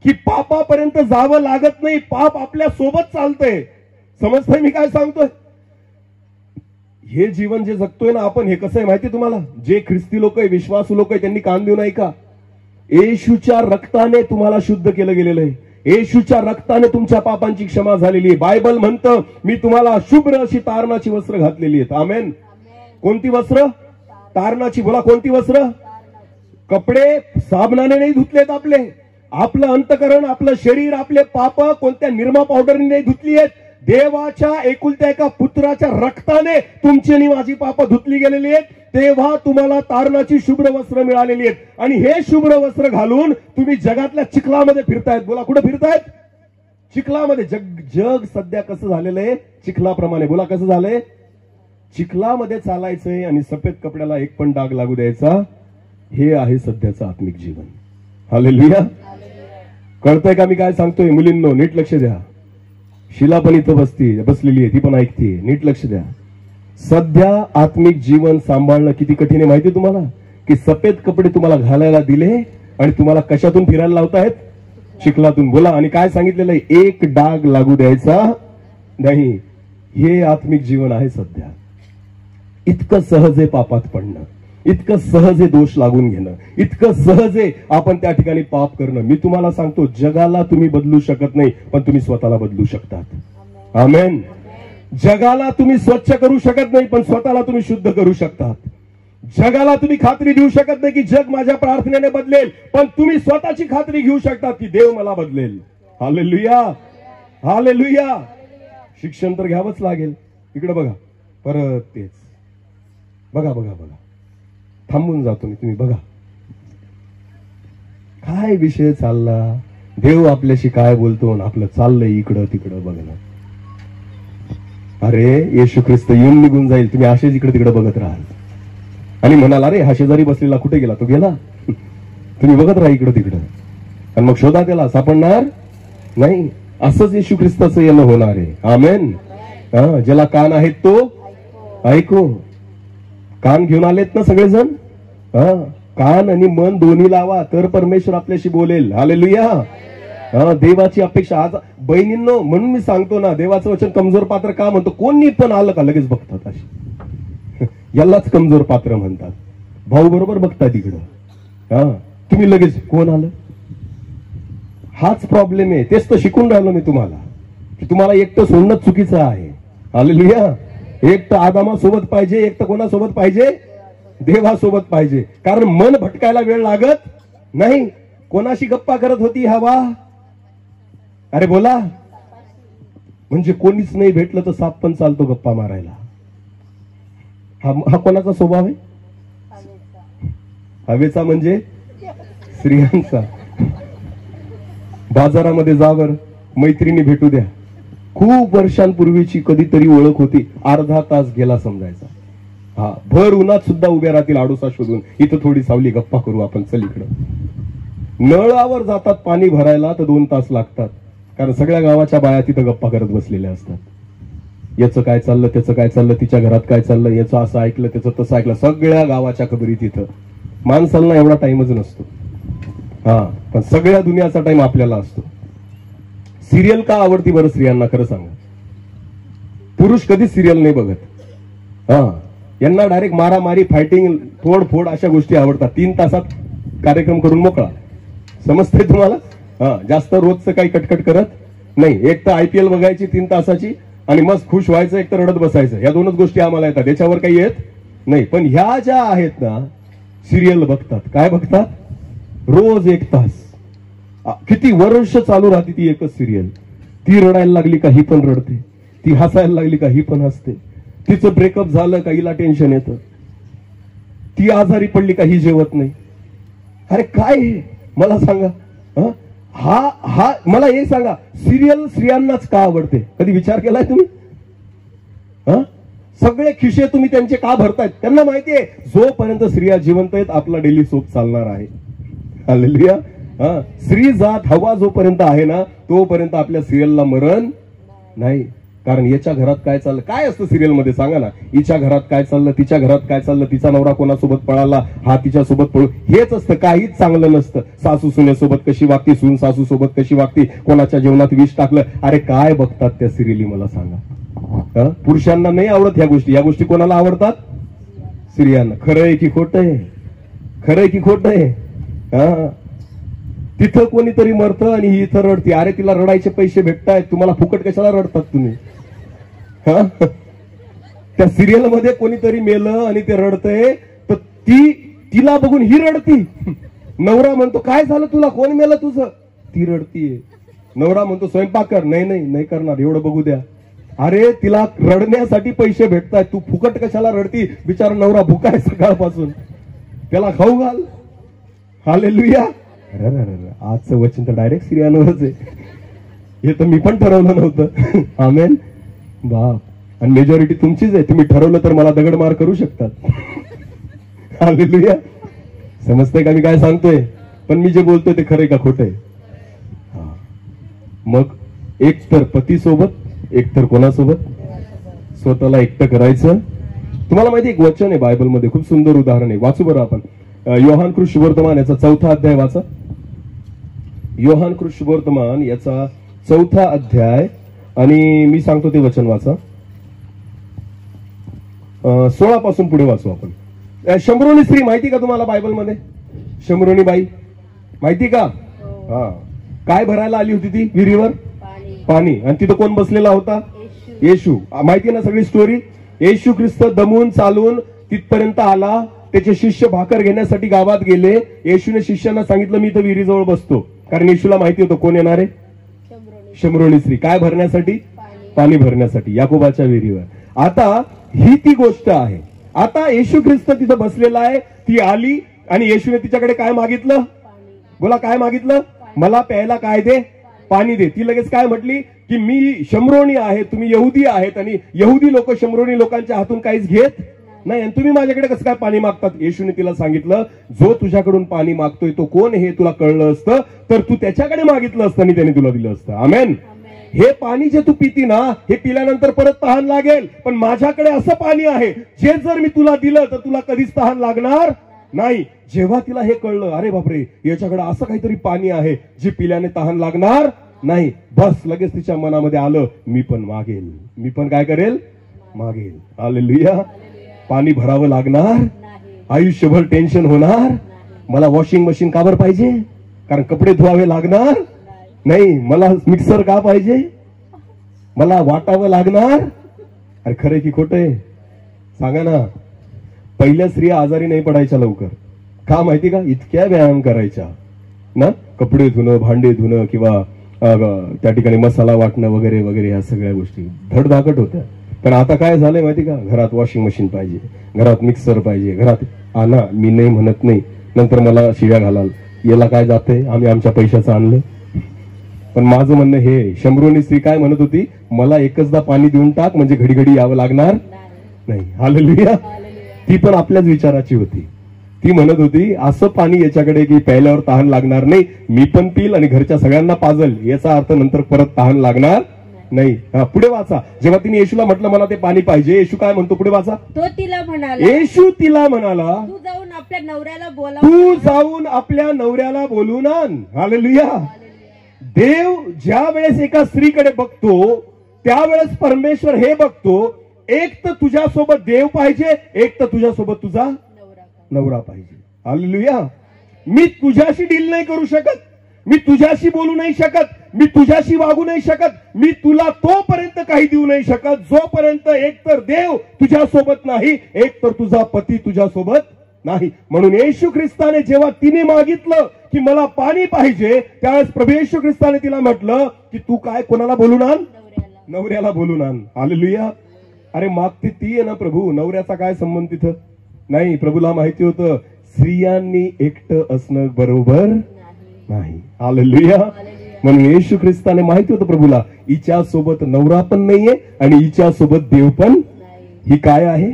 की पापापर्यंत जावं लागत नाही, पाप आपल्या सोबत चालतंय. समजतंय मी काय सांगतोय? हे जीवन जे जगतोय ना आपण, हे कसं आहे माहिती तुम्हाला? जे ख्रिस्ती लोक आहे, विश्वासू लोक आहे, त्यांनी कान देऊ नाही का? येशूच्या रक्ताने तुम्हाला शुद्ध केलं गेलेलं आहे. येशूच्या रक्ताने तुमच्या पापांची क्षमा झालेली आहे. बायबल म्हणतं, मी तुम्हाला शुभ्र अशी तारणाची वस्त्र घातलेली आहेत. आमेन. कोणती वस्त्र? तारणाची. बोला कोणती वस्त्र? कपडे साबणाने नाही धुतलेत आपले. आपलं अंतकरण, आपलं शरीर, आपले पाप कोणत्या निरमा पावडरने नाही धुतली आहेत. देवाच्या एकुलत्या एका पुत्राच्या रक्ताने तुमची आणि माझी पाप धुतली गेलेली आहेत. तेव्हा तुम्हाला तारणाची शुभ्र वस्त्र मिळालेली आहेत. आणि हे शुभ्र वस्त्र घालून तुम्ही जगातल्या चिखलामध्ये फिरतायत. बोला कुठे फिरतायत? चिखलामध्ये. जग सध्या कसं झालेलं आहे? चिखलाप्रमाणे. बोला कसं झालंय? चिखलामध्ये चालायचंय आणि सफेद कपड्याला एक पण डाग लागू द्यायचा. हे आहे सध्याचं आत्मिक जीवन. हालेलुया. कळतंय का मी काय सांगतोय? मुलींनो नीट लक्ष द्या. शिला पण इथं बसलेली आहे, ती पण ऐकते. नीट लक्ष द्या. सध्या आत्मिक जीवन सांभाळणं किती कठीण आहे माहिती तुम्हाला? की सफेद कपडे तुम्हाला घालायला दिले आणि तुम्हाला कशातून फिरायला लावतायत? चिखलातून. बोला. आणि काय सांगितलेलं आहे? एक डाग लागू द्यायचा नाही. हे आत्मिक जीवन आहे सध्या. इतकं सहज आहे पापात पडणं, इतकं सहज आहे दोष लागून घेणं, इतकं सहज आहे आपण त्या ठिकाणी पाप करणं. मी तुम्हाला सांगतो, जगाला तुम्ही बदलू शकत नाही, पण तुम्ही स्वतःला बदलू शकतात. आमेन. जगाला तुम्ही स्वच्छ करू शकत नाही, पण स्वतःला तुम्ही शुद्ध करू शकतात. जगाला तुम्ही खात्री देऊ शकत नाही की जग माझ्या प्रार्थनेने बदलेल, पण तुम्ही स्वतःची खात्री घेऊ शकतात की देव मला बदलेल. हालेलुया. हालेलुया. शिक्षण तर घ्यावंच लागेल. इकडे बघा. परत तेच. बघा बघा बघा. थांबून जातो मी. तुम्ही बघा काय विषय चालला. देव आपल्याशी काय बोलतो, आपलं चाललंय इकडं तिकडं बघणं. अरे येशू ख्रिस्त येऊन निघून जाईल, तुम्ही असेच इकडे तिकडे बघत राहाल आणि म्हणाल अरे हा शेजारी बसलेला कुठे गेला? तो गेला. तुम्ही बघत राहा इकडं तिकडं आणि मग शोधा त्याला, सापडणार नाही. असंच येशू ख्रिस्ताचं येणं होणार आहे. आमेन. ज्याला कान आहेत तो ऐको. कान घेऊन आलेत ना सगळेजण? कान आणि मन दोन्ही लावा, तर परमेश्वर आपल्याशी बोलेल. हालेलुया. देवाची अपेक्षा आज बहिणींनो, म्हणून मी सांगतो ना, देवाचं वचन कमजोर पात्र का म्हणतो? कोणी पण आलं का लगेच बघतात. अशी यालाच कमजोर पात्र म्हणतात. भाऊ बरोबर बघतात इकडं. तुम्ही लगेच कोण आलं? हाच प्रॉब्लेम आहे. तेच तर शिकून राहिलो मी तुम्हाला की तुम्हाला एकटं सोडणं चुकीचं आहे. हालेलुया. एक तर आदामासोबत पाहिजे, एक तर कोणासोबत पाहिजे? देवासोबत पाहिजे. कारण मन भटकायला वेळ लागत नाही. कोणाशी गप्पा करत होती हवा? अरे बोला. म्हणजे कोणीच नाही भेटलं तर साप पण चालतो गप्पा मारायला. हा कोणाचा स्वभाव आहे? हवेचा म्हणजे स्त्रियांचा. बाजारामध्ये जावर, मैत्रिणी भेटू द्या. खूप वर्षांपूर्वीची कधीतरी ओळख होती, अर्धा तास गेला समजायचा. भर उन्हात सुद्धा उभ्या राहतील आडोसा शोधून, इथं थोडी सावली गप्पा करू आपण, चल इकडं. नळावर जातात पाणी भरायला तर 2 तास लागतात, कारण सगळ्या गावाच्या बाया तिथं गप्पा करत बसलेल्या असतात. याचं काय चाललं, त्याचं काय चाललं, तिच्या घरात काय चाललं, याचं असं ऐकलं, त्याचं तसं ऐकलं, सगळ्या गावाच्या खबरी तिथं. माणसाला एवढा टाइमच नसतो. पण सगळ्या दुनियाचा टाइम आपल्याला असतो. सिरियल का आवडती बरं स्त्रियांना खरं सांगा? पुरुष कधीच सिरियल नाही बघत. यांना डायरेक्ट मारामारी, फायटिंग, तोडफोड अशा गोष्टी आवडतात. 3 तासात कार्यक्रम करून मोकळा. समजते तुम्हाला? जास्त रोजचं काही कटकट करत नाही. एक तर IPL बघायची 3 तासाची आणि मस्त खुश व्हायचं, एक तर रडत बसायचं. या 2च गोष्टी आम्हाला येतात, याच्यावर काही येत नाही. पण ह्या ज्या आहेत ना, सिरियल बघतात. काय बघतात? रोज 1 तास. किती वर्ष चालू राहते ती एकच सिरियल. ती रडायला लागली का ही पण रडते, ती हसायला लागली का ही पण हसते. तिचं ब्रेकअप झालं का हिला टेन्शन येतं, ती आजारी पडली का ही जेवत नाही. अरे काय हे मला सांगा. हा मला हे सांगा, सिरियल स्त्रियांनाच का आवडते? कधी विचार केलाय तुम्ही? सगळे खिशे तुम्ही त्यांचे का भरतायत? त्यांना माहितीये जोपर्यंत स्त्रिया जिवंत आहेत आपला डेली सोप चालणार आहे. हालेलुया. स्त्री जात हवा जोपर्यंत आहे ना, तोपर्यंत आपल्या सिरियलला मरण नाही. कारण याच्या घरात काय चाललं, काय असतं सिरियल मध्ये सांगा ना? हिच्या घरात काय चाललं, तिच्या घरात काय चाललं, तिचा नवरा कोणासोबत पळाला, हा तिच्यासोबत पळू, हेच असतं. काहीच चांगलं नसतं. सासू सुनेसोबत कशी वागती, सून सासू सोबत कशी वागती, कोणाच्या जेवणात विष टाकलं. अरे काय बघतात त्या सिरियली मला सांगा. पुरुषांना नाही आवडत ह्या गोष्टी. या गोष्टी कोणाला आवडतात? स्त्रियांना. खरं आहे की खोटं आहे? खरं आहे की खोटं आहे? तिथं कोणीतरी मरतं आणि ही इथं रडती. अरे तिला रडायचे पैसे भेटतायत, तुम्हाला फुकट कशाला रडतात तुम्ही? त्या सिरियल मध्ये कोणीतरी मेलं आणि ते रडतंय, तर तिला बघून ही रडती. नवरा म्हणतो काय झालं तुला, कोण मेलं तुझं, ती रडतीये. नवरा म्हणतो स्वयंपाक कर, नाही नाही नाही करणार, एवढं बघू द्या. अरे तिला रडण्यासाठी पैसे भेटतात, तू फुकट कशाला रडती, बिचारा नवरा भुका आहे सकाळपासून, त्याला खाऊ घाल. हालेलुया. आजचं वचन तर डायरेक्ट स्त्रियांवरच आहे, हे तर मी पण ठरवलं नव्हतं. आमेन. बाप. आणि मेजॉरिटी तुमचीच आहे, तुम्ही ठरवलं तर मला दगडमार करू शकतात. हालेलुया. समजतंय का मी काय सांगतोय, पण मी जे बोलतोय ते खरंय का खोटंय. मग एक तर पती सोबत, एक तर कोणासोबत, स्वतःला एकटं करायचं. तुम्हाला माहिती एक वचन आहे बायबलमध्ये, खूप सुंदर उदाहरण आहे, वाचू बरं आपण. योहान कृत शुभवर्तमान याचा 4था अध्याय वाचा. योहान कृत शुभवर्तमान याचा 4था अध्याय, आणि मी सांगतो ते वचन वाचा. 16 पासून पुढे वाचू आपण. शमरोनी स्त्री माहिती का तुम्हाला बायबलमध्ये, शमरोनी बाई माहिती का. हा, काय भरायला आली होती ती विहिरीवर, पाणी. आणि तिथं कोण बसलेला होता, येशू. माहिती ना सगळी स्टोरी. येशू ख्रिस्त दमून चालून तिथपर्यंत आला, त्याचे शिष्य भाकर घेण्यासाठी गावात गेले. येशूने शिष्यांना सांगितलं मी इथं विहिरीजवळ बसतो, कारण येशूला माहिती होतं कोण येणार आहे, शमरोनी स्त्री. काय भरण्यासाठी, पाणी भरण्यासाठी, याकोबाच्या विहिरीवर. आता ही ती गोष्ट आहे. आता येशू ख्रिस्त तिथं बसलेला आहे, ती आली आणि येशूने तिच्याकडे काय मागितलं, बोला काय मागितलं, मला प्यायला काय दे, पाणी दे. ती लगेच काय म्हटली की मी शमरोनी आहे, तुम्ही यहुदी आहेत, आणि यहुदी लोक शमरोनी लोकांच्या हातून काहीच घेत नाही, आणि तुम्ही माझ्याकडे कसं काय पाणी मागतात. येशूने तिला सांगितलं जो तुझ्याकडून पाणी मागतोय तो कोण हे तुला कळलं असतं तर तू त्याच्याकडे मागितलं असतं आणि त्याने तुला दिलं असतं. आमेन. हे पाणी जे तू पिती ना, हे पिल्यानंतर परत तहान लागेल, पण माझ्याकडे असं पाणी आहे जे जर मी तुला दिलं तर तुला कधीच तहान लागणार नाही. जेव्हा तिला हे कळलं, अरे बापरे, याच्याकडे असं काहीतरी पाणी आहे जे पिल्याने तहान लागणार नाही, बस लगेच तिच्या मनामध्ये आलं मी पण मागेल, मी पण काय करेल, मागेल. हालेलुया. पाणी भरावं लागणार, आयुष्यभर टेन्शन होणार, मला वॉशिंग मशीन का बरं पाहिजे, कारण कपडे धुवावे लागणार नाही, मला मिक्सर का पाहिजे, मला वाटावं लागणार. अरे खरंय की खोटंय सांगा ना. पहिल्या स्त्रिया आजारी नाही पडायच्या लवकर, का माहिती का, इतक्या व्यायाम करायच्या ना, कपडे धुणं, भांडे धुणं, किंवा त्या ठिकाणी मसाला वाटणं वगैरे वगैरे, या सगळ्या गोष्टी धडधाकट होत्या. पण आता काय झालंय माहिती का, घरात वॉशिंग मशीन पाहिजे, घरात मिक्सर पाहिजे, घरात आणा. मी नाही म्हणत नाही, नंतर मला शिव्या घालाल, याला काय जाते, आम्ही आमच्या पैशाचं आणलं. पण माझं म्हणणं हे, शमरोनी स्त्री काय म्हणत होती, मला एकचदा पाणी देऊन टाक म्हणजे घडी घडी यावं लागणार नाही. हालेलुया. ती पण आपल्याच विचाराची होती. ती म्हणत होती असं पाणी याच्याकडे की प्यायल्यावर तहान लागणार नाही, मी पण पिल आणि घरच्या सगळ्यांना पाजल, याचा अर्थ नंतर परत तहान लागणार नाही. पुढे वाचा. जेव्हा तिने येशूला म्हटलं मला ते पाणी पाहिजे, येशू काय म्हणतो, पुढे वाचा. तो तिला म्हणाला, येशू तिला म्हणाला, तू जाऊन आपल्या नवऱ्याला बोला, तू जाऊन आपल्या नवऱ्याला बोलून आण. हालेलुया. देव ज्या वेळेस एका स्त्रीकडे बघतो त्यावेळेस परमेश्वर हे बघतो, एक तर तुझ्यासोबत देव पाहिजे, एक तर तुझ्यासोबत तुझा नवरा पाहिजे. हालेलुया. मी तुझ्याशी डील नाही करू शकत, मी तुझ्याशी बोलू नाही शकत, मी तुझ्याशी वागू नाही शकत, मी तुला तोपर्यंत काही देऊ नाही शकत जोपर्यंत एक तर देव तुझ्यासोबत नाही, एक तर तुझा पती तुझ्यासोबत नाही. म्हणून येशू ख्रिस्ताने जेव्हा तिने मागितलं की मला पाणी पाहिजे, त्यावेळेस प्रभू येशू ख्रिस्ताने तिला म्हटलं की तू काय कोणाला बोलून आण, नवऱ्याला बोलून आण. हालेलुया. अरे मागते ती आहे ना प्रभू, नवऱ्याचा काय संबंध तिथं नाही. प्रभूला माहिती होतं स्त्रियांनी एकटं असणं बरोबर नाही. हालेलुया. म्हणून येशू ख्रिस्ताने माहिती होतं प्रभूला, हिच्या सोबत नवरा पण नाहीये आणि हिच्या सोबत देव पण. ही काय आहे,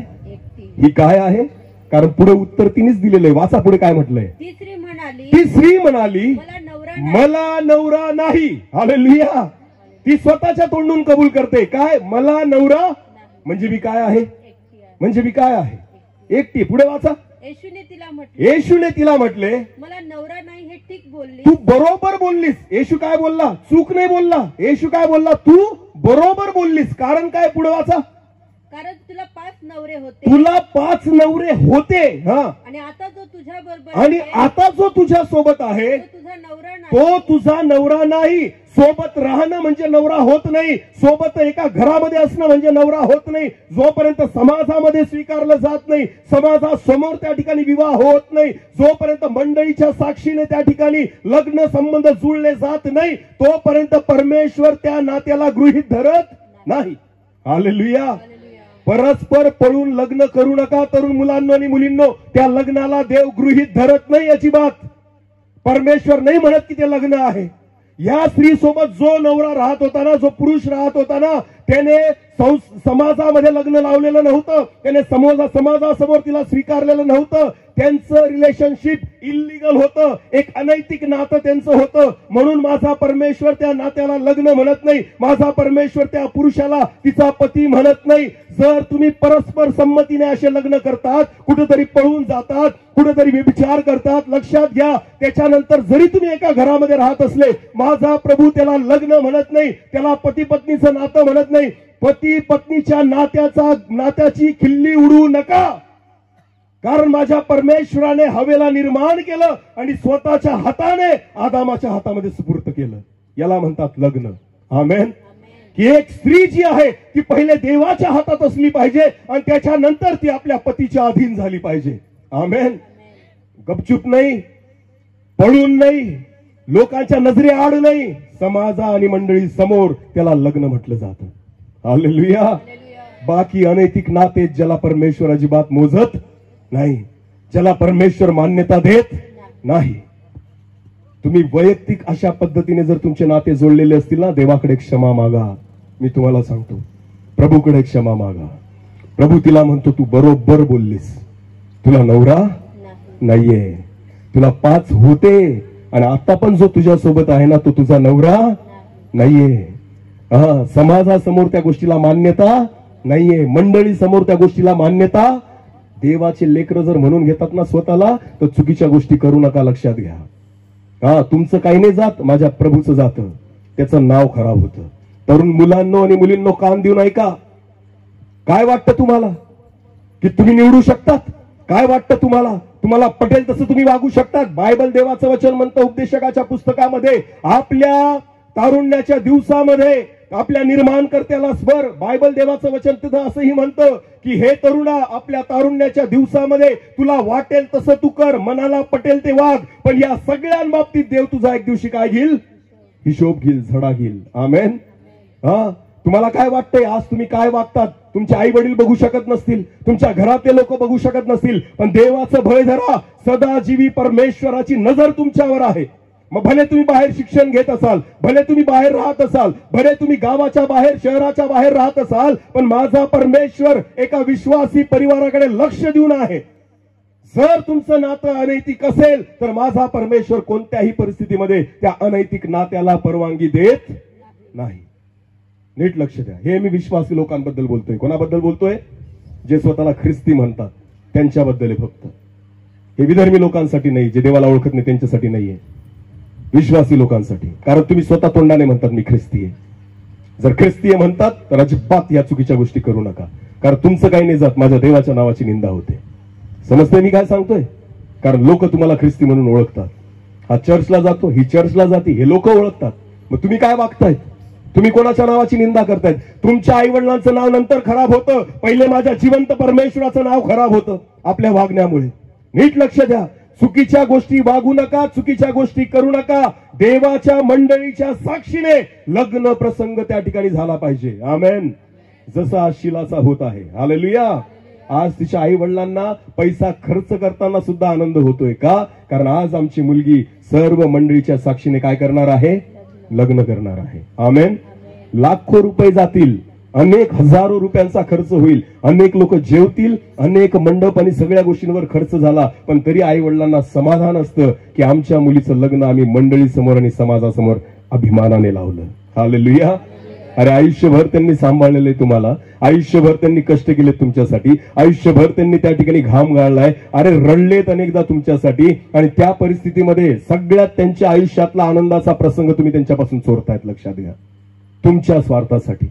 ही काय आहे, कारण पुढे उत्तर तिनेच दिलेलं आहे. वाचा पुढे काय म्हटलंय. ती स्त्री म्हणाली मला नवरा नाही. हालेलुया. ती स्वतःच्या तोंडून कबूल करते, काय, मला नवरा म्हणजे मी काय आहे, म्हणजे मी काय आहे, एकटी. पुढे वाचा. येशूने तिला म्हटले मला नवरा नाही, हे ठीक बोलली, तू बरोबर बोललीस. येशू काय बोलला, चूक नाही बोलला. येशू काय बोलला, तू बरोबर बोललीस. कारण काय, पुढे वाचा. कारण तुला 5 नवरे होते, तुला 5 नवरे होते, हा, आणि आता जो तुझ्या बरोबर, आणि आता जो तुझ्या सोबत आहे तुझा नवरा नाही, तो तुझा नवरा नाही. सोबत राहणं म्हणजे नवरा होत नाही, सोबत एका घरामध्ये असणं म्हणजे नवरा होत नाही. जोपर्यंत समाजामध्ये स्वीकारलं जात नाही, समाजासमोर त्या ठिकाणी विवाह होत नाही, जोपर्यंत मंडळीच्या साक्षीने त्या ठिकाणी लग्न संबंध जुळले जात नाही, तोपर्यंत परमेश्वर त्या नात्याला गृहीत धरत नाही. हालेलुया. परस्पर पळून लग्न करू नका तरुण मुलांनो आणि मुलींनो. त्या लग्नाला देव गृहीत धरत नाही अजिबात. परमेश्वर नाही म्हणत की ते लग्न आहे. या स्त्री सोबत जो नवरा राहत होता ना, जो पुरुष राहत होता ना, त्याने समाजामध्ये लग्न लावलेलं नव्हतं, त्याने समाजासमोर तिला स्वीकारलेलं नव्हतं. त्यांचं रिलेशनशिप इल्लीगल होतं, एक अनैतिक नातं त्यांचं होतं. म्हणून माझा परमेश्वर त्या नात्याला लग्न म्हणत नाही, माझा परमेश्वर त्या पुरुषाला तिचा पती म्हणत नाही. जर तुम्ही परस्पर संमतीने असे लग्न करतात, कुठेतरी पळून जातात, कुठेतरी व्यभिचार करतात, लक्षात घ्या, त्याच्यानंतर जरी तुम्ही एका घरामध्ये राहत असले, माझा प्रभू त्याला लग्न म्हणत नाही, त्याला पती पत्नीचं नातं म्हणत नाही. पती पत्नीच्या नात्याची खिल्ली उडवू नका. कारण माझ्या परमेश्वराने हवेला निर्माण केलं आणि स्वतःच्या हाताने आदामाच्या हातामध्ये सुपूर्त केलं. याला म्हणतात लग्न. आमेन. की एक स्त्री जी आहे ती पहिले देवाच्या हातात असली पाहिजे आणि त्याच्यानंतर ती आपल्या पतीच्या अधीन झाली पाहिजे. आमेन. गपचूप नाही, पळून नाही, लोकांच्या नजरेआड नाही, समाजा आणि मंडळी समोर त्याला लग्न म्हटलं जातं. हालेलुया. बाकी अनैतिक नाते ज्याला परमेश्वर अजिबात मोजत नाही, ज्याला परमेश्वर मान्यता देत नाही. तुम्ही वैयक्तिक अशा पद्धतीने जर तुमचे नाते जोडलेले असतील ना, देवाकडे क्षमा मागा. मी तुम्हाला सांगतो, प्रभूकडे क्षमा मागा. प्रभू तिला म्हणतो, तू बरोबर बोललीस, तुला नवरा नाहीये, तुला 5 होते आणि आता पण जो तुझ्या सोबत आहे ना, तो तुझा नवरा नाहीये. समाजासमोर त्या गोष्टीला मान्यता नाहीये, मंडळी समोर त्या गोष्टीला मान्यता. देवाचे लेकरं जर म्हणून घेतात ना स्वतःला, तर चुकीच्या गोष्टी करू नका. लक्षात घ्या. तुमचं काही नाही जात, माझ्या प्रभूचं जातं, त्याचं नाव खराब होतं. तरुण मुलांनो आणि मुलींनो, कान देऊन ऐका. काय वाटतं तुम्हाला की तुम्ही निवडू शकतात? काय वाटतं तुम्हाला पटेल तसं तुम्ही वागू शकतात? बायबल देवाचं वचन म्हणतं उपदेशकाच्या पुस्तकामध्ये, आपल्या तारुण्याच्या दिवसामध्ये आपल्या निर्माणकर्त्याला स्मर. बायबल देवाचं वचन तिथं असंही म्हणतं की हे तरुणा, आपल्या तारुण्याच्या दिवसामध्ये तुला वाटेल तसं तू कर, मनाला पटेल ते वाग, पण या सगळ्यांबाबतीत देव तुझा एक दिवशी काय घेईल? हिशोब घेईल, झडा घेईल. आमेन. तुम्हाला काय वाटतंय आज तुम्ही काय वागतात? तुमचे आई वडील बघू शकत नसतील, तुमच्या घरातले लोक बघू शकत नसतील, पण देवाचं भय धरा. सदाजीवी परमेश्वराची नजर तुमच्यावर आहे. मग भले तुम्ही बाहेर शिक्षण घेत असाल, भले तुम्ही बाहेर राहत असाल, भले तुम्ही गावाच्या बाहेर शहराच्या बाहेर राहत असाल, पण माझा परमेश्वर एका विश्वासी परिवाराकडे लक्ष देऊन आहे. जर तुमचं नातं अनैतिक असेल तर माझा परमेश्वर कोणत्याही परिस्थितीमध्ये त्या अनैतिक नात्याला परवानगी देत नाही. नीट लक्ष द्या. हे मी विश्वासी लोकांबद्दल बोलतोय. कोणाबद्दल बोलतोय? जे स्वतःला ख्रिस्ती म्हणतात त्यांच्याबद्दल आहे फक्त. हे विधर्मी लोकांसाठी नाही, जे देवाला ओळखत नाही त्यांच्यासाठी नाहीये, विश्वासी लोकांसाठी. कारण तुम्ही स्वतः तोंडाने म्हणतात मी ख्रिस्ती आहे. जर ख्रिस्ती आहे म्हणतात तर अजिबात या चुकीच्या गोष्टी करू नका. कारण तुमचं काही नाही जात, माझ्या देवाच्या नावाची निंदा होते. समजते मी काय सांगतोय? कारण लोक तुम्हाला ख्रिस्ती म्हणून ओळखतात. हा चर्चला जातो, ही चर्चला जाते, हे लोक ओळखतात. मग तुम्ही काय वागतायत? तुम्ही कोणाच्या नावाची निंदा करतायत? तुमच्या आई वडिलांचं नाव नंतर खराब होतं, पहिले माझ्या जिवंत परमेश्वराचं नाव खराब होतं आपल्या वागण्यामुळे. नीट लक्ष द्या. चुकीच्या गोष्टी वागू नका, चुकीच्या गोष्टी करू नका. देवाच्या मंडळीच्या साक्षीने लग्न प्रसंग त्या ठिकाणी झाला पाहिजे. आमेन. जसा आज शिलाचा होत आहे. हालेलुया. आज तिच्या आई वडिलांना पैसा खर्च करताना सुद्धा आनंद होतोय. का? कारण आज आमची मुलगी सर्व मंडळीच्या साक्षीने काय करणार आहे? लग्न करणार आहे. आमेन. लाखो रुपये जातील, अनेक हजारो रुपयांचा खर्च होईल, अनेक लोक जेवतील, अनेक मंडप आणि सगळ्या गोष्टींवर खर्च झाला, पण तरी आई वडिलांना समाधान असतं की आमच्या मुलीचं लग्न आम्ही मंडळी समोर आणि समाजासमोर अभिमानाने लावलं. हालेलुया. अरे आयुष्यभर त्यांनी सांभाळलेले तुम्हाला, आयुष्यभर त्यांनी कष्ट केले तुमच्यासाठी, आयुष्यभर त्यांनी त्या ठिकाणी घाम गाळलाय. अरे रडलेत अनेकदा तुमच्यासाठी, आणि त्या परिस्थितीमध्ये सगळ्यात त्यांच्या आयुष्यातला आनंदाचा प्रसंग तुम्ही त्यांच्यापासून चोरतायत. लक्षात घ्या. तुमच्या स्वार्थासाठी,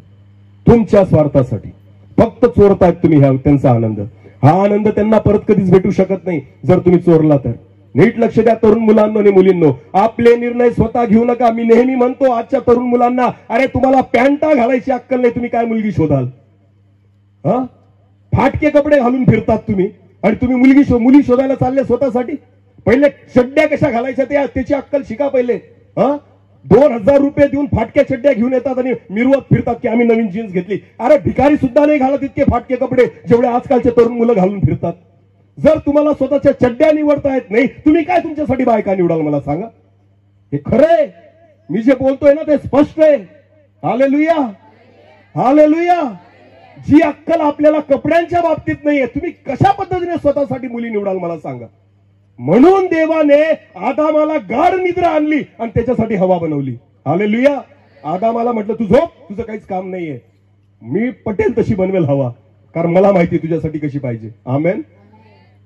तुमच्या स्वार्थासाठी फक्त चोरतायत तुम्ही त्यांचा आनंद. हा आनंद त्यांना परत कधीच भेटू शकत नाही जर तुम्ही चोरला तर. नीट लक्ष द्या तरुण मुलांनो आणि मुलींनो, आपले निर्णय स्वतः घेऊ नका. मी नेहमी म्हणतो आजच्या तरुण मुलांना, अरे तुम्हाला पॅन्टा घालायची अक्कल नाही, तुम्ही काय मुलगी शोधाल? हा, फाटके कपडे घालून फिरतात तुम्ही, आणि तुम्ही मुली शोधायला चालले स्वतःसाठी. पहिले चड्ड्या कशा घालायच्या त्याची अक्कल शिका पहिले. हा, 2000 रुपये देऊन फाटक्या चड्ड्या घेऊन येतात आणि मिरवत फिरतात की आम्ही नवीन जीन्स घेतली. अरे भिकारी सुद्धा नाही घालत इतके फाटके कपडे जेवढे आजकालचे तरुण मुलं घालून फिरतात. जर तुम्हाला स्वतःच्या चड्ड्या निवडता येत नाही, तुम्ही काय तुमच्यासाठी बायका निवडाल मला सांगा? हे खरंय, मी जे बोलतोय ना ते स्पष्ट आहे. Hallelujah, hallelujah. जी अक्कल आपल्याला कपड्यांच्या बाबतीत नाहीये, तुम्ही कशा पद्धतीने स्वतःसाठी मुली निवडाल मला सांगा? म्हणून देवाने आदामाला गाढ निद्रा आणली आणि त्याच्यासाठी हवा बनवली. हालेलुया. आदामाला म्हटलं तू झोप, तुझं काहीच काम नाहीये, मी पटेल तशी बनवेल हवा, कारण मला माहिती तुझ्यासाठी कशी पाहिजे. आमेन.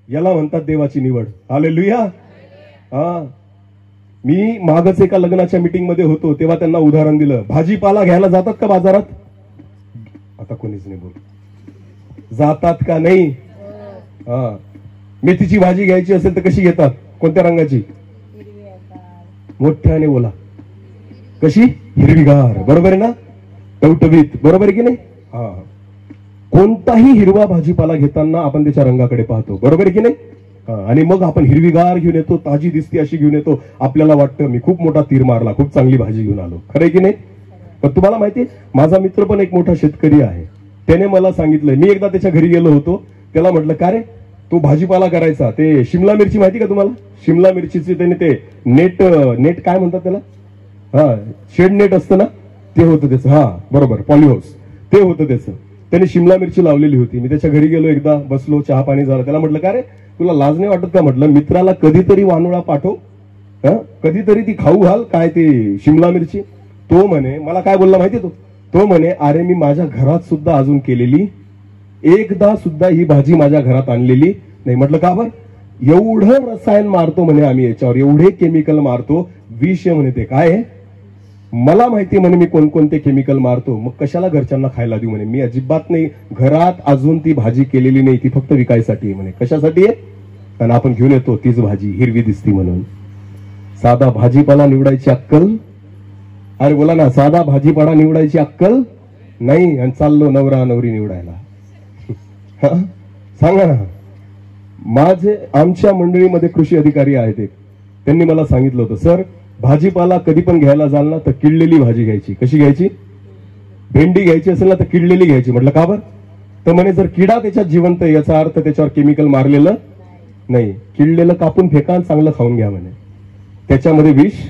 याला म्हणतात देवाची निवड. हालेलुया. हा, मी मागच एका लग्नाच्या मीटिंग मध्ये होतो, तेव्हा त्यांना उदाहरण दिलं. भाजीपाला घ्यायला जातात का बाजारात? आता कोणीच नाही बोल. जातात का नाही? हा, मेथीची भाजी घ्यायची असेल तर कशी घेतात? कोणत्या रंगाची? मोठ्याने बोला. कशी? हिरवीगार. बरोबर आहे ना? टवटवीत. बरोबर आहे की नाही? हा, कोणताही हिरवा भाजीपाला घेताना आपण त्याच्या रंगाकडे पाहतो. बरोबर आहे की नाही? आणि मग आपण हिरवीगार घेऊन येतो, ताजी दिसती अशी घेऊन येतो. आपल्याला वाटतं मी खूप मोठा तीर मारला, खूप चांगली भाजी घेऊन आलो. खरंय की नाही? पण तुम्हाला माहिती, माझा मित्र पण एक मोठा शेतकरी आहे. त्याने मला सांगितलं, मी एकदा त्याच्या घरी गेलो होतो, त्याला म्हटलं का रे तो भाजीपाला करायचा, ते शिमला मिरची माहिती का तुम्हाला? शिमला मिरचीची त्याने ते नेट काय म्हणतात त्याला? हा, शेड नेट असतं ना, ते होतं त्याचं. हा बरोबर, पॉलिहाऊस ते होतं त्याचं. त्याने शिमला मिरची लावलेली होती. मी त्याच्या घरी गेलो, एकदा बसलो, चहा पाणी झालं. त्याला म्हटलं का रे तुला लाज नाही वाटत का? म्हटलं मित्राला कधीतरी वानुळा पाठव, कधीतरी ती खाऊ घाल, काय ती शिमला मिरची. तो म्हणे, मला काय बोलला माहिती? तो म्हणे अरे मी माझ्या घरात सुद्धा अजून केलेली, एकदा सुद्धा ही भाजी माझ्या घरात आणलेली नाही. म्हटलं का बरं? एवढं रसायन मारतो म्हणे आम्ही याच्यावर, एवढे केमिकल मारतो, विष म्हणे ते. काय? मला माहिती म्हणे मी कोणकोणते केमिकल मारतो, मग कशाला घरच्यांना खायला देऊ म्हणे. मी अजिबात नाही, घरात अजून ती भाजी केलेली नाही, ती फक्त विकायसाठी आहे म्हणे. कशासाठी आहे? आणि आपण घेऊन येतो तीच भाजी, हिरवी दिसती म्हणून. साधा भाजीपाला निवडायची अक्कल, अरे बोला ना, साधा भाजीपाला निवडायची अक्कल नाही, आणि चाललो नवरा नवरी निवडायला. सांगा ना. आमच्या मंडळीमध्ये कृषी अधिकारी आहेत एक, त्यांनी मला सांगितलं होतं, सर भाजीपाला कधी पण घ्यायला जाल ना तर किडलेली भाजी घ्यायची. कशी घ्यायची? भेंडी घ्यायची असेल ना तर किडलेली घ्यायची. म्हटलं का बरं? तर म्हणे जर किडा त्याच्यात जिवंत, याचा अर्थ त्याच्यावर केमिकल मारलेलं नाही. किडलेलं कापून फेका, चांगलं खाऊन घ्या म्हणे, त्याच्यामध्ये विष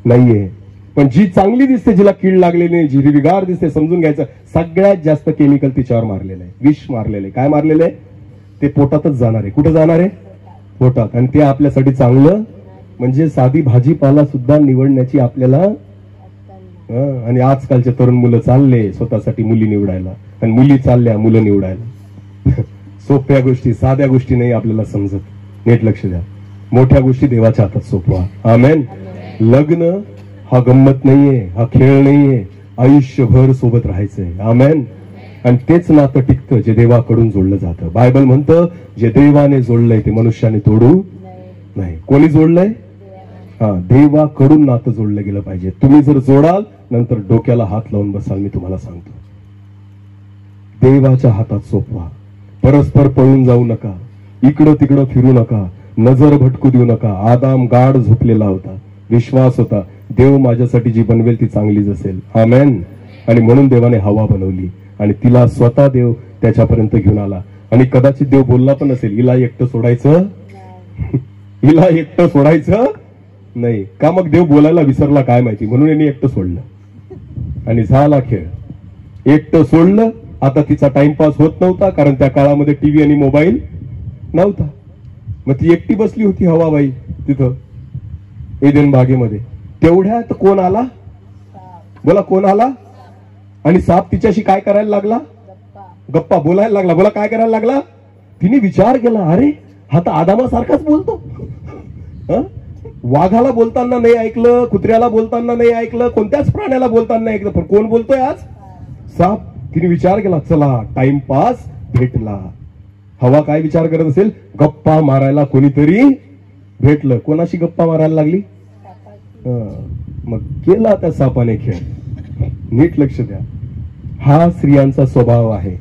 नाहीये. पण जी चांगली दिसते, जिला कीड लागलेली नाही, जी हिरवीगार दिसते, समजून घ्यायचं सगळ्यात जास्त केमिकल तिच्यावर मारलेलं आहे, विष मारलेलं आहे. काय मारलेलं आहे? ते पोटातच जाणार आहे. कुठं जाणार आहे? पोटात. आणि ते आपल्यासाठी चांगलं म्हणजे साधी भाजीपाला सुद्धा निवडण्याची आपल्याला. आणि आजकालचे तरुण मुलं चालले स्वतःसाठी मुली निवडायला, आणि मुली चालल्या मुलं निवडायला. सोप्या गोष्टी, साध्या गोष्टी नाही आपल्याला समजत. नीट लक्ष द्या. मोठ्या गोष्टी देवाच्या हातात सोपवा. आमेन. लग्न हा गंमत नाहीये, हा खेळ नाहीये, आयुष्यभर सोबत राहायचंय. आमेन. आणि तेच नातं टिकतं जे देवाकडून जोडलं जातं. बायबल म्हणतं जे देवाने जोडलंय ते मनुष्याने तोडू नाही. कोणी जोडलंय? हा, देवाकडून नातं जोडलं गेलं पाहिजे. तुम्ही जर जोडाल, नंतर डोक्याला हात लावून बसाल. मी तुम्हाला सांगतो, देवाच्या हातात सोपवा. परस्पर पळून जाऊ नका, इकडं तिकडं फिरू नका, नजर भटकू देऊ नका. आदाम गाढ झोपलेला होता, विश्वास होता देव माझ्यासाठी जी बनवेल ती चांगलीच असेल. आमेन. आणि म्हणून देवाने हवा बनवली, आणि तिला स्वतः देव त्याच्यापर्यंत घेऊन आला. आणि कदाचित देव बोलला पण असेल, हिला एकटं सोडायचं, हिला एकटं सोडायचं नाही का? मग देव बोलायला विसरला काय माहिती, म्हणून यांनी एकटं सोडलं आणि झाला खेळ. एकटं सोडलं. आता तिचा टाइमपास होत नव्हता, कारण त्या काळामध्ये टीव्ही आणि मोबाईल नव्हता. मग ती एकटी बसली होती हवाबाई तिथं एदेन बागेमध्ये. तेवढ्यात कोण आला? बोला, कोण आला? आणि साप तिच्याशी काय करायला लागला? गप्पा बोलायला लागला. बोला, काय करायला लागला? तिने विचार केला, अरे हा तर आदामासारखाच बोलतो. वाघाला बोलताना नाही ऐकलं, कुत्र्याला बोलताना नाही ऐकलं, कोणत्याच प्राण्याला बोलताना नाही ऐकलं, पण कोण बोलतोय आज? साप. तिने विचार केला, चला टाइमपास भेटला. हवा काय विचार करत असेल? गप्पा मारायला कोणीतरी भेटलं, कोणाशी गप्पा मारायला लागली? मग केला त्या सापाने खेळ. नीट लक्ष द्या, हा स्त्रियांचा स्वभाव आहे.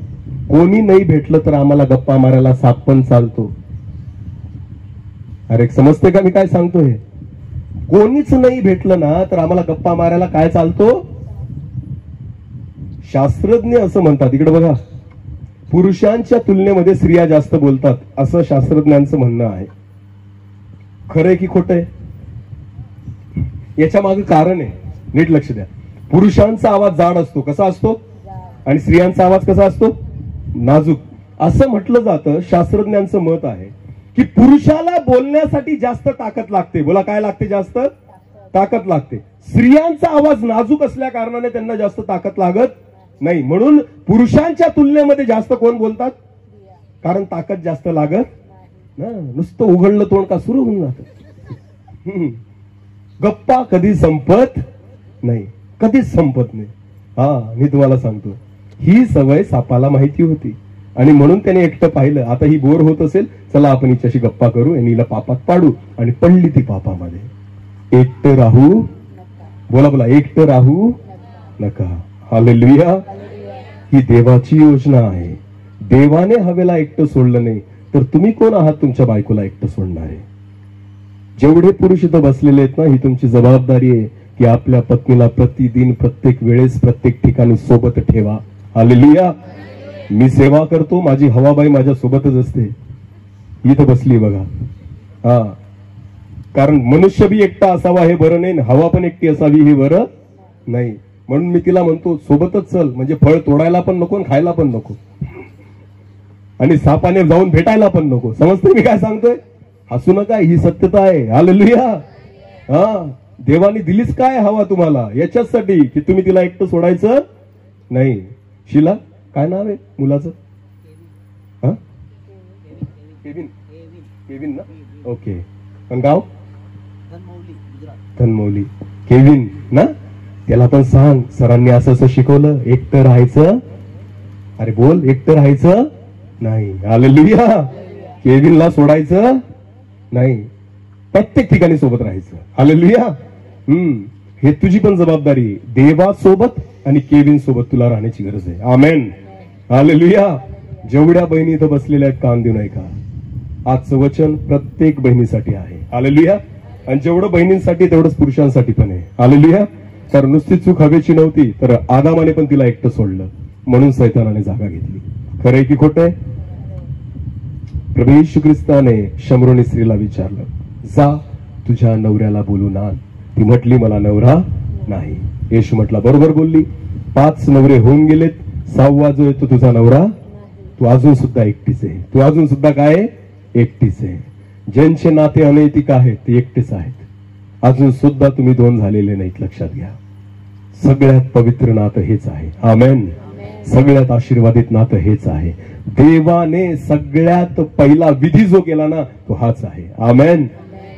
कोणी नाही भेटलं तर आम्हाला गप्पा मारायला साप पण चालतो. अरे समजते का मी काय सांगतोय? कोणीच नाही भेटलं ना तर आम्हाला गप्पा मारायला काय चालतो? शास्त्रज्ञ असं म्हणतात, इकडे बघा, पुरुषांच्या तुलनेमध्ये स्त्रिया जास्त बोलतात असं शास्त्रज्ञांचं म्हणणं आहे. खरंय की खोटंय? याच्या मागे कारण आहे, नीट लक्ष द्या. पुरुषांचा आवाज जाड असतो, कसा असतो? आणि स्त्रियांचा आवाज कसा असतो? नाजूक. असं म्हटलं जातं, शास्त्रज्ञांचं मत आहे की पुरुषाला बोलण्यासाठी जास्त ताकद लागते. बोला, काय लागते? जास्त ताकद लागते. स्त्रियांचा आवाज नाजूक असल्या कारणाने त्यांना जास्त ताकद लागत नाही. म्हणून पुरुषांच्या तुलनेमध्ये जास्त कोण बोलतात? कारण ताकद जास्त लागत ना. नुसतं उघडलं तोंड का सुरू होऊन जात. गप्पा कधी संपत नाही, कधीच संपत नाही. मी तुम्हाला सांगतो, ही सवय सापाला माहिती होती आणि म्हणून त्याने एकटं पाहिलं. आता ही बोर होत असेल, चला आपण हिच्याशी गप्पा करू आणि हिला पापात पाडू. आणि पडली ती पापामध्ये. एकटं राहू, बोला बोला, एकटं राहू नका. हालेलुया. ही देवाची योजना आहे. देवाने हवेला एकटं सोडलं नाही तर तुम्ही कोण आहात तुमच्या बायकोला एकटं सोडणारे? जेवढे पुरुष इथं बसलेले आहेत ना, ही तुमची जबाबदारी आहे की आपल्या पत्नीला प्रतिदिन, प्रत्येक वेळेस, प्रत्येक ठिकाणी सोबत ठेवा. हालेलुया. मी सेवा करतो, माझी हवाबाई माझ्या सोबतच असते. इथं बसली बघा. कारण मनुष्य बी एकटा असावा हे बरं नाही, हवा पण एकटी असावी हे बरं नाही. म्हणून मी तिला म्हणतो सोबतच चल, म्हणजे फळ तोडायला पण नको आणि खायला पण नको आणि सापाने जाऊन भेटायला पण नको. समजते मी काय सांगतोय? हसू नका, ही सत्यता आहे. हालेलुया. देवाने दिलीच काय हवा तुम्हाला? याच्यासाठी की तुम्ही तिला एकटं सोडायचं नाही. शिला, काय नाव आहे मुलाचं? केविन. केविन ना? ओके. पण गाव? धनमौली. केविन ना? त्याला पण सांग, सरांनी असं असं शिकवलं, एकटं राहायचं. अरे बोल, एकटं राहायचं नाही. हालेलुया. केविनला सोडायचं नाही, प्रत्येक ठिकाणी सोबत राहायचं. हालेलुया. हे तुझी पण जबाबदारी आहे. देवासोबत आणि केविन सोबत तुला राहण्याची गरज आहे. आमेन. हालेलुया. जेवढ्या बहिणी इथं बसलेल्या आहेत, कान देऊ नये का? आजचं वचन प्रत्येक बहिणीसाठी आहे. हालेलुया. आणि जेवढं बहिणींसाठी तेवढंच पुरुषांसाठी पण आहे. हालेलुया. कारण नुसती चूक हवेची नव्हती, तर आदामाने पण तिला एकटं सोडलं, म्हणून सैतानाने जागा घेतली. खरंय की खोटंय? प्रभू येशू ख्रिस्ताने शमरोनी स्त्रीला विचारलं, जा तुझ्या नवऱ्याला बोलून आण. ती म्हटली, मला नवरा नाही. येशू म्हटला, बरोबर बोलली. 5 नवरे होऊन गेलेत, 6वा जो आहे तो तुझा नवरा. तू अजून सुद्धा एकटीच आहे. तू अजून सुद्धा काय? एकटीच आहे. ज्यांचे नाते अनैतिक आहेत ते एकटेच आहेत. अजून सुद्धा तुम्ही 2 झालेले नाहीत. लक्षात घ्या, सगळ्यात पवित्र नातं हेच आहे. आमेन. सगळ्यात आशीर्वादित नातं हेच आहे. देवाने सगळ्यात पहिला विधी जो केला ना, तो हाच आहे. आमेन.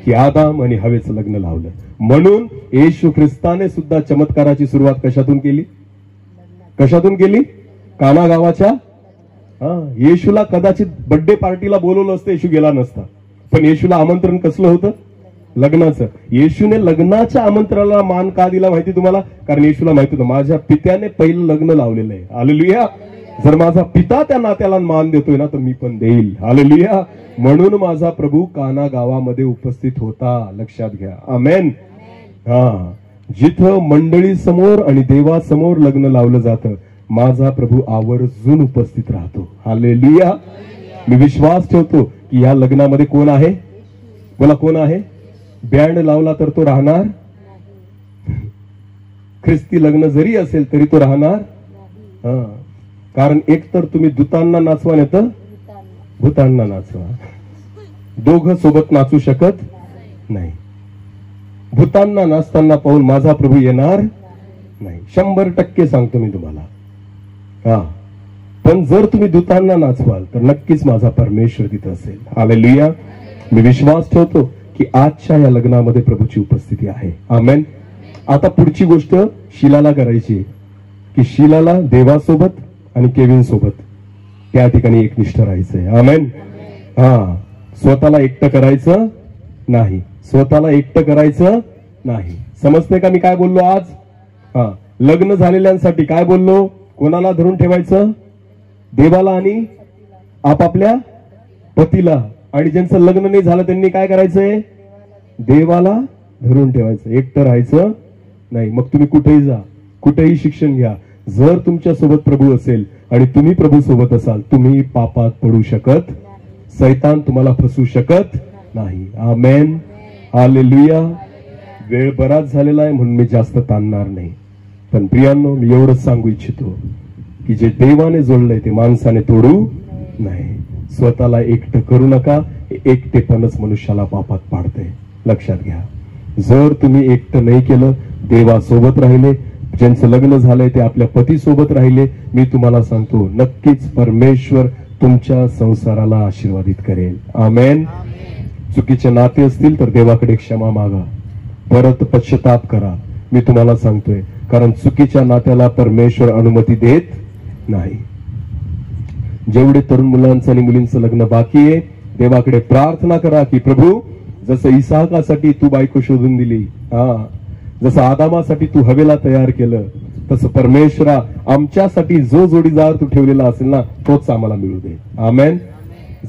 की आदाम आणि हवेचं लग्न लावलं. म्हणून येशू ख्रिस्ताने सुद्धा चमत्काराची सुरुवात कशातून केली? कशातून केली? काना गावाच्या. येशूला कदाचित बर्थडे पार्टीला बोलवलं असतं, येशू गेला नसता. पण येशूला आमंत्रण कसलं होतं? लग्नाचं. येशूने लग्नाच्या आमंत्रणाला मान का दिला माहिती तुम्हाला? कारण येशूला माहिती होतं माझ्या पित्याने पहिलं लग्न लावलेलं आहे. हालेलुया. जर माझा पिता त्या नात्याला मान देतोय ना, तर मी पण देईल. हालेलुया. म्हणून माझा प्रभू काना गावामध्ये उपस्थित होता. लक्षात घ्या. आमेन. जिथं मंडळी समोर आणि देवासमोर लग्न लावलं जातं, माझा प्रभू आवर्जून उपस्थित राहतो. हालेलुया. मी विश्वास ठेवतो की या लग्नामध्ये कोण आहे? बोला, कोण आहे? बँड लावला तर तो राहणार. ख्रिस्ती लग्न जरी असेल तरी तो राहणार. कारण एक तर तुम्ही दूतांना नाचवा, नाही तर भूतांना नाचवा. दोघं सोबत नाचू शकत नाही. भूतांना नाचताना पाहून माझा प्रभू येणार नाही. 100% सांगतो मी तुम्हाला. पण जर तुम्ही दूतांना नाचवाल तर नक्कीच माझा परमेश्वर तिथं असेल. हालेलुया. मी विश्वास ठेवतो की आजच्या या लग्नामध्ये प्रभूची उपस्थिती आहे. आमेन. आता पुढची गोष्ट शीलाला करायची की शीलाला देवासोबत आणि केविन सोबत त्या ठिकाणी एकनिष्ठ राहायचंय. आमेन. स्वतःला एकटं करायचं नाही. स्वतःला एकटं करायचं नाही. समजते का मी काय बोललो आज? हा, लग्न झालेल्यांसाठी काय बोललो? कोणाला धरून ठेवायचं? देवाला आणि आपापल्या पतीला. आणि ज्यांचं लग्न नाही झालं त्यांनी काय करायचंय? देवाला धरून ठेवायचं, एकटं राहायचं नाही. मग तुम्ही कुठेही जा, कुठेही शिक्षण घ्या, जर तुमच्या सोबत प्रभू असेल आणि तुम्ही प्रभू सोबत असाल, तुम्ही पापात पडू शकत, सैतान तुम्हाला फसवू शकत नाही. आमेन, हालेलुया. वेळ बराच झालेला आहे म्हणून मी जास्त ताणणार नाही. पण प्रियांनो, मी एवढंच सांगू इच्छितो की जे देवाने जोडलंय ते माणसाने तोडू नाही. स्वतःला एकटं करू नका. एकटेपणच मनुष्याला पापात पाडते. लक्षात घ्या. जर तुम्ही एकटं नाही केलं, देवासोबत राहिले, ज्यांचं लग्न झालंय ते आपल्या पती सोबत राहिले, मी तुम्हाला सांगतो नक्कीच परमेश्वर तुमच्या संसाराला आशीर्वादित करेल. आमेन. चुकीचे नाते असतील तर देवाकडे क्षमा मागा, परत पश्चाताप करा. मी तुम्हाला सांगतोय, कारण चुकीच्या नात्याला परमेश्वर अनुमती देत नाही. जेवढे तरुण मुलांचं आणि मुलींचं लग्न बाकी आहे, देवाकडे प्रार्थना करा की प्रभू, जसं इसाकासाठी तू बायको शोधून दिली, जसं आदामासाठी तू हवेला तयार केलं, तसं परमेश्वरा आमच्यासाठी जो जोडीदार तू ठेवलेला असेल ना, तोच आम्हाला मिळू दे. आमेन.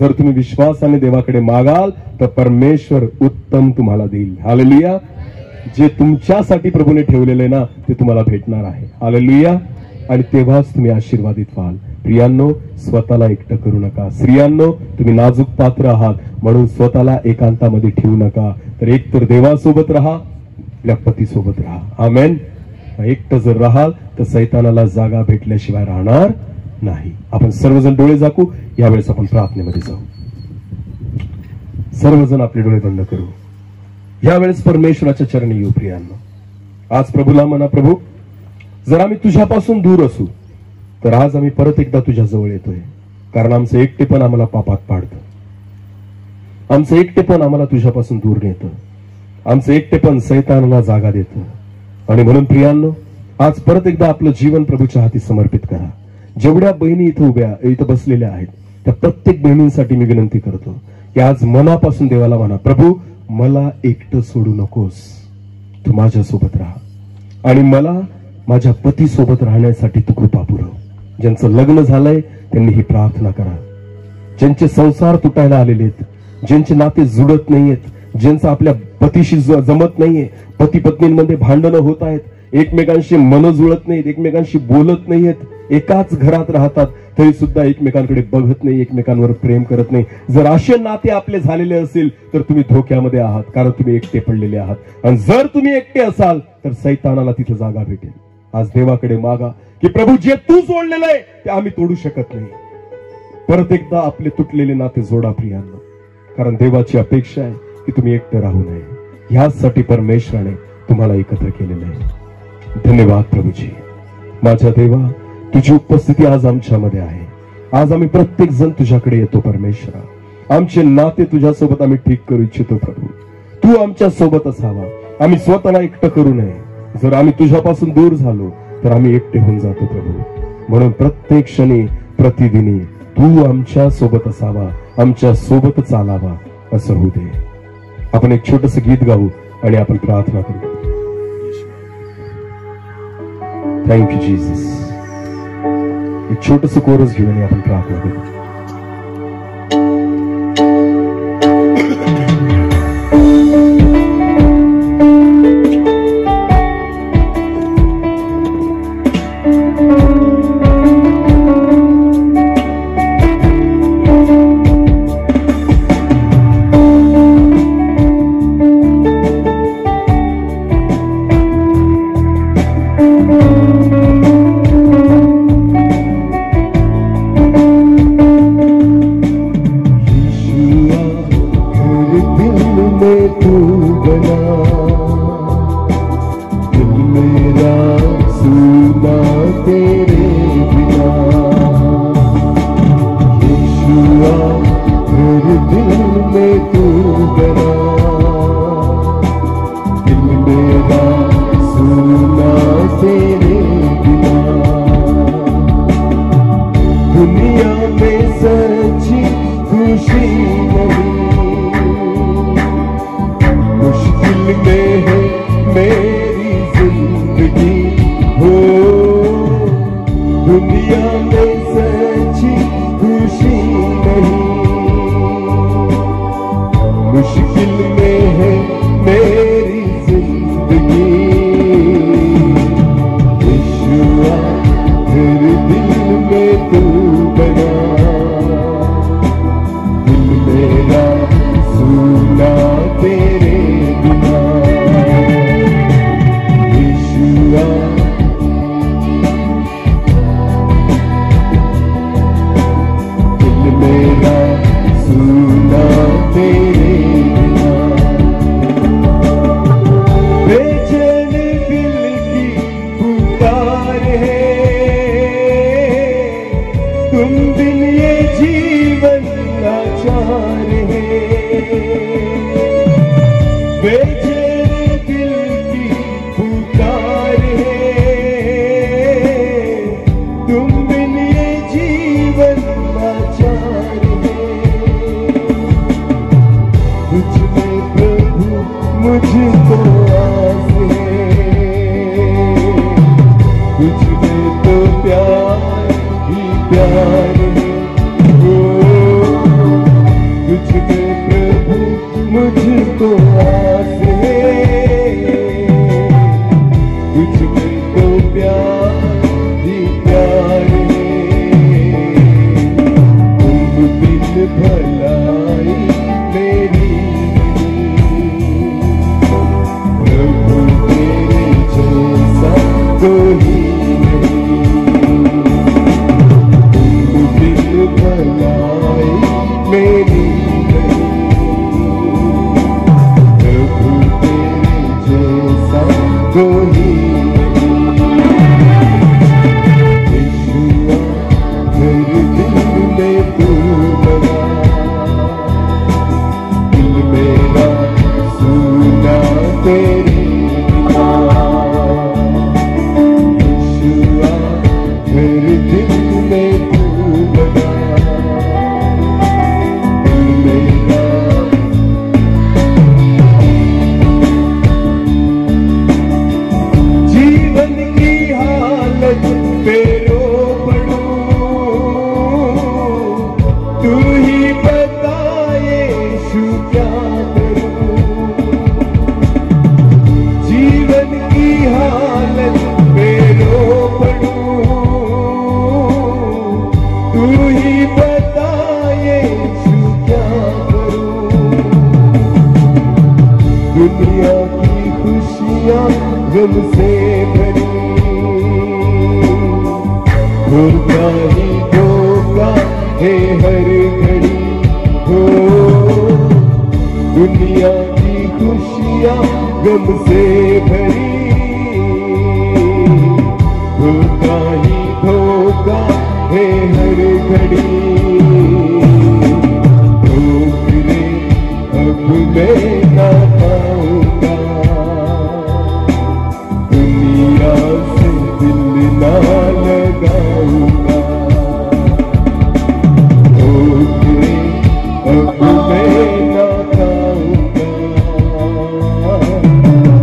जर तुम्ही विश्वासाने देवाकडे मागाल तर परमेश्वर उत्तम तुम्हाला देईल. हालेलुया. जे तुमच्यासाठी प्रभूने ठेवलेले ना, ते तुम्हाला भेटणार आहे. हालेलुया. आणि तेव्हाच तुम्ही आशीर्वादित व्हाल. प्रियांनो, स्वतःला एकटं करू नका. स्त्रियांनो, तुम्ही नाजूक पात्र आहात म्हणून स्वतःला एकांतामध्ये ठेवू नका. तर एक तर देवासोबत राहा, आपल्या पतीसोबत राहा. आमेन. एकटं जर राहाल तर सैतानाला जागा भेटल्याशिवाय राहणार नाही. आपण सर्वजण डोळे झाकू. यावेळेस आपण प्रार्थनेमध्ये जाऊ. सर्वजण आपले डोळे बंद करू. यावेळेस परमेश्वराच्या चरणी येऊ. प्रियांनो, आज प्रभूला म्हणा, प्रभू, जर आम्ही तुझ्यापासून दूर असू तर आज आम्ही परत एकदा तुझ्या जवळ येतोय. कारण आमचं एकटेपण आम्हाला पापात पाडतं. आमचं एकटेपण आम्हाला तुझ्यापासून दूर नेतं. आमचं एकटेपण सैतानाला जागा देतं. आणि म्हणून प्रियांनो, आज परत एकदा आपलं जीवन प्रभूच्या हाती समर्पित करा. जेवढ्या बहिणी इथं बसलेल्या आहेत, त्या प्रत्येक बहिणींसाठी मी विनंती करतो की आज मनापासून देवाला म्हणा, प्रभू, मला एकटं सोडू नकोस. तू माझ्यासोबत राहा आणि मला माझ्या पती सोबत राहण्यासाठी तू कृपा पुरव. ज्यांचं लग्न झालंय त्यांनी ही प्रार्थना करा. ज्यांचे संसार तुटायला आलेले आहेत, ज्यांचे नाते जुळत नाहीयेत, ज्यांचं आपल्या पतीशी जमत नाहीये, पती पत्नींमध्ये भांडणं होत आहेत, एकमेकांशी मन जुळत नाहीत, एकमेकांशी बोलत नाहीयेत, एकाच घरात राहतात तरी सुद्धा एकमेकांकडे बघत नाही, एकमेकांवर प्रेम करत नाही. जर असे नाते आपले झालेले असेल तर तुम्ही धोक्यामध्ये आहात, कारण तुम्ही एकटे पडलेले आहात. आणि जर तुम्ही एकटे असाल तर सैतानाला तिथे जागा भेटेल. आज देवाकडे मागा की प्रभू, जे तू जोडलेलं आहे ते आम्ही तोडू शकत नाही. परत एकदा आपले तुटलेले नाते जोडा प्रियांनो, कारण देवाची अपेक्षा आहे की तुम्ही एकटे राहू नये. ह्यासाठी परमेश्वराने तुम्हाला एकत्र केलेलं आहे. धन्यवाद प्रभूजी. माझ्या देवा, तुझी उपस्थिती आज आमच्यामध्ये आहे. आज आम्ही प्रत्येक जण तुझ्याकडे येतो परमेश्वरा. आमचे नाते तुझ्यासोबत आम्ही ठीक करू इच्छितो प्रभू. तू आमच्या सोबत असावा. आम्ही स्वतःला एकटं करू नये. जर आम्ही तुझ्यापासून दूर झालो तर आम्ही एकटे होऊन जातो प्रभू. म्हणून प्रत्येक क्षणी, प्रतिदिनी तू आमच्या सोबत असावा, आमच्या सोबत चालावा, असं होऊ दे. आपण एक छोटस गीत गाऊ आणि आपण प्रार्थना करू. Thank you Jesus. एक छोटस कोरस घेऊन आपण प्रार्थना करू. दिल में है मेरी जिंदगी, यीशुआ फिर दिल में तू बना, दिल मेरा सुना तेरे बिना, यीशुआ दिल मेरा सुना तेरे बिना, बेचैन दिल की पुकार है, तुम बिन ये जीवन लाचार है, बेचैन दिल की पुकार है, तुम बिन ये जीवन लाचार है, तुझ में प्रभु मुझको आस है, तुझ में तो प्यार ही प्यार है, ओ तुझ में प्रभु मुझको आस है, तुझ में तो प्यार ही प्यार है, तुम बिन भलाई मेरी प्रभु तेरे जैसा कोई नहीं, तुम बिन भलाई मेरी नहीं, प्रभु तेरे जैसा कोई नहीं, यीशुआ फिर दिल में तू बना, दिल मेरा सुना तेरे बिना, यीशुआ फिर दिल में तू बना, दिल मेरा जीवन की हालत पे रो पड़ूं, तू ही बता यीशु क्या करूं, जीवन की हालत पे रो पड़ूं, तू ही बता यीशु क्या करूं, दुनिया की खुशियां गम से भरी, धोखा ही धोखा है हर घड़ी, हो दुनिया की खुशियां गम से भरी, धोखा ही धोखा है हर घड़ी, ठोकरे अब मैं ना पाऊंगा, दुनिया से दिल ना लगाऊंगा, ठोकरे अब मैं ना खाऊंगा,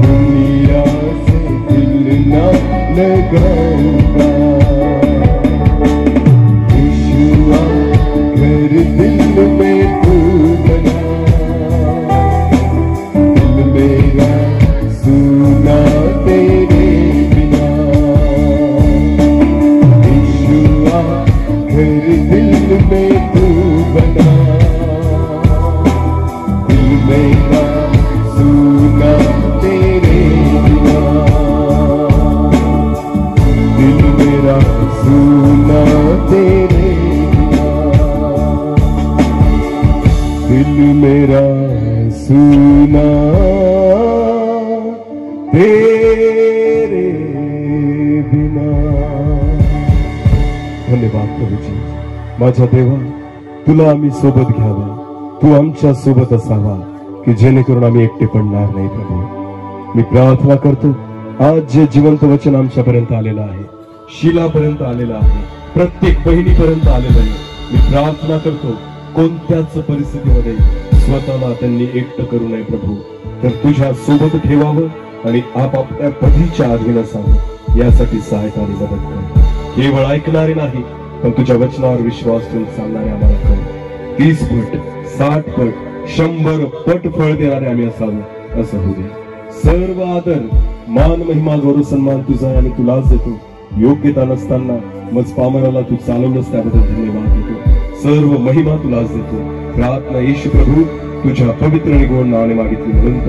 दुनिया से दिल ना लगाऊंगा, यीशुआ घर दिल में तू बना, दिल मेरा सुना तेरे बिना, यीशुआ घर दिल में तू बना, दिल मेरा सुना तेरे बिना, दिल मेरा सुना तेरे बिना, दिल मेरा सुना तेरे बिना। धन्यवाद प्रभूजी। माझ्या देवा, तुला आम्ही सोबत घ्यावा, तू आमच्या सोबत असावा, की जेणेकरून आम्ही एकटे पडणार नाही प्रभू। मी प्रार्थना करतो, आज जे जिवंत वचन आमच्यापर्यंत आलेलं आहे, शीलापर्यंत आलेलं आहे, प्रत्येक बहिणीपर्यंत आलेलं आहे, मी प्रार्थना करतो कोणत्याच परिस्थितीमध्ये स्वतःला त्यांनी एकटं करू नये प्रभू, तर तुझ्या सोबत ठेवावं आणि आपापल्या पतीच्या अधीन असावं, यासाठी सहायता आणि मदत कर। केवळ ऐकणारे नाही, पण तुझ्या वचनावर विश्वास ठेवून चालणारे आम्हाला कर। 30 पट 60 पट 100 पट फळ देणारे आम्ही असावं असं होऊ दे. सर्व आदर मान महिमा गौरव सन्मान तुझा आहे आणि तुलाच देतो. योग्यता नसताना मज पामराला तू चालवलंस त्याबद्दल धन्यवाद देतो. सर्व महिमा तुलाच देतो. प्रार्थना येशू प्रभू तुझ्या पवित्र आणि गोड नावाने मागितली म्हणून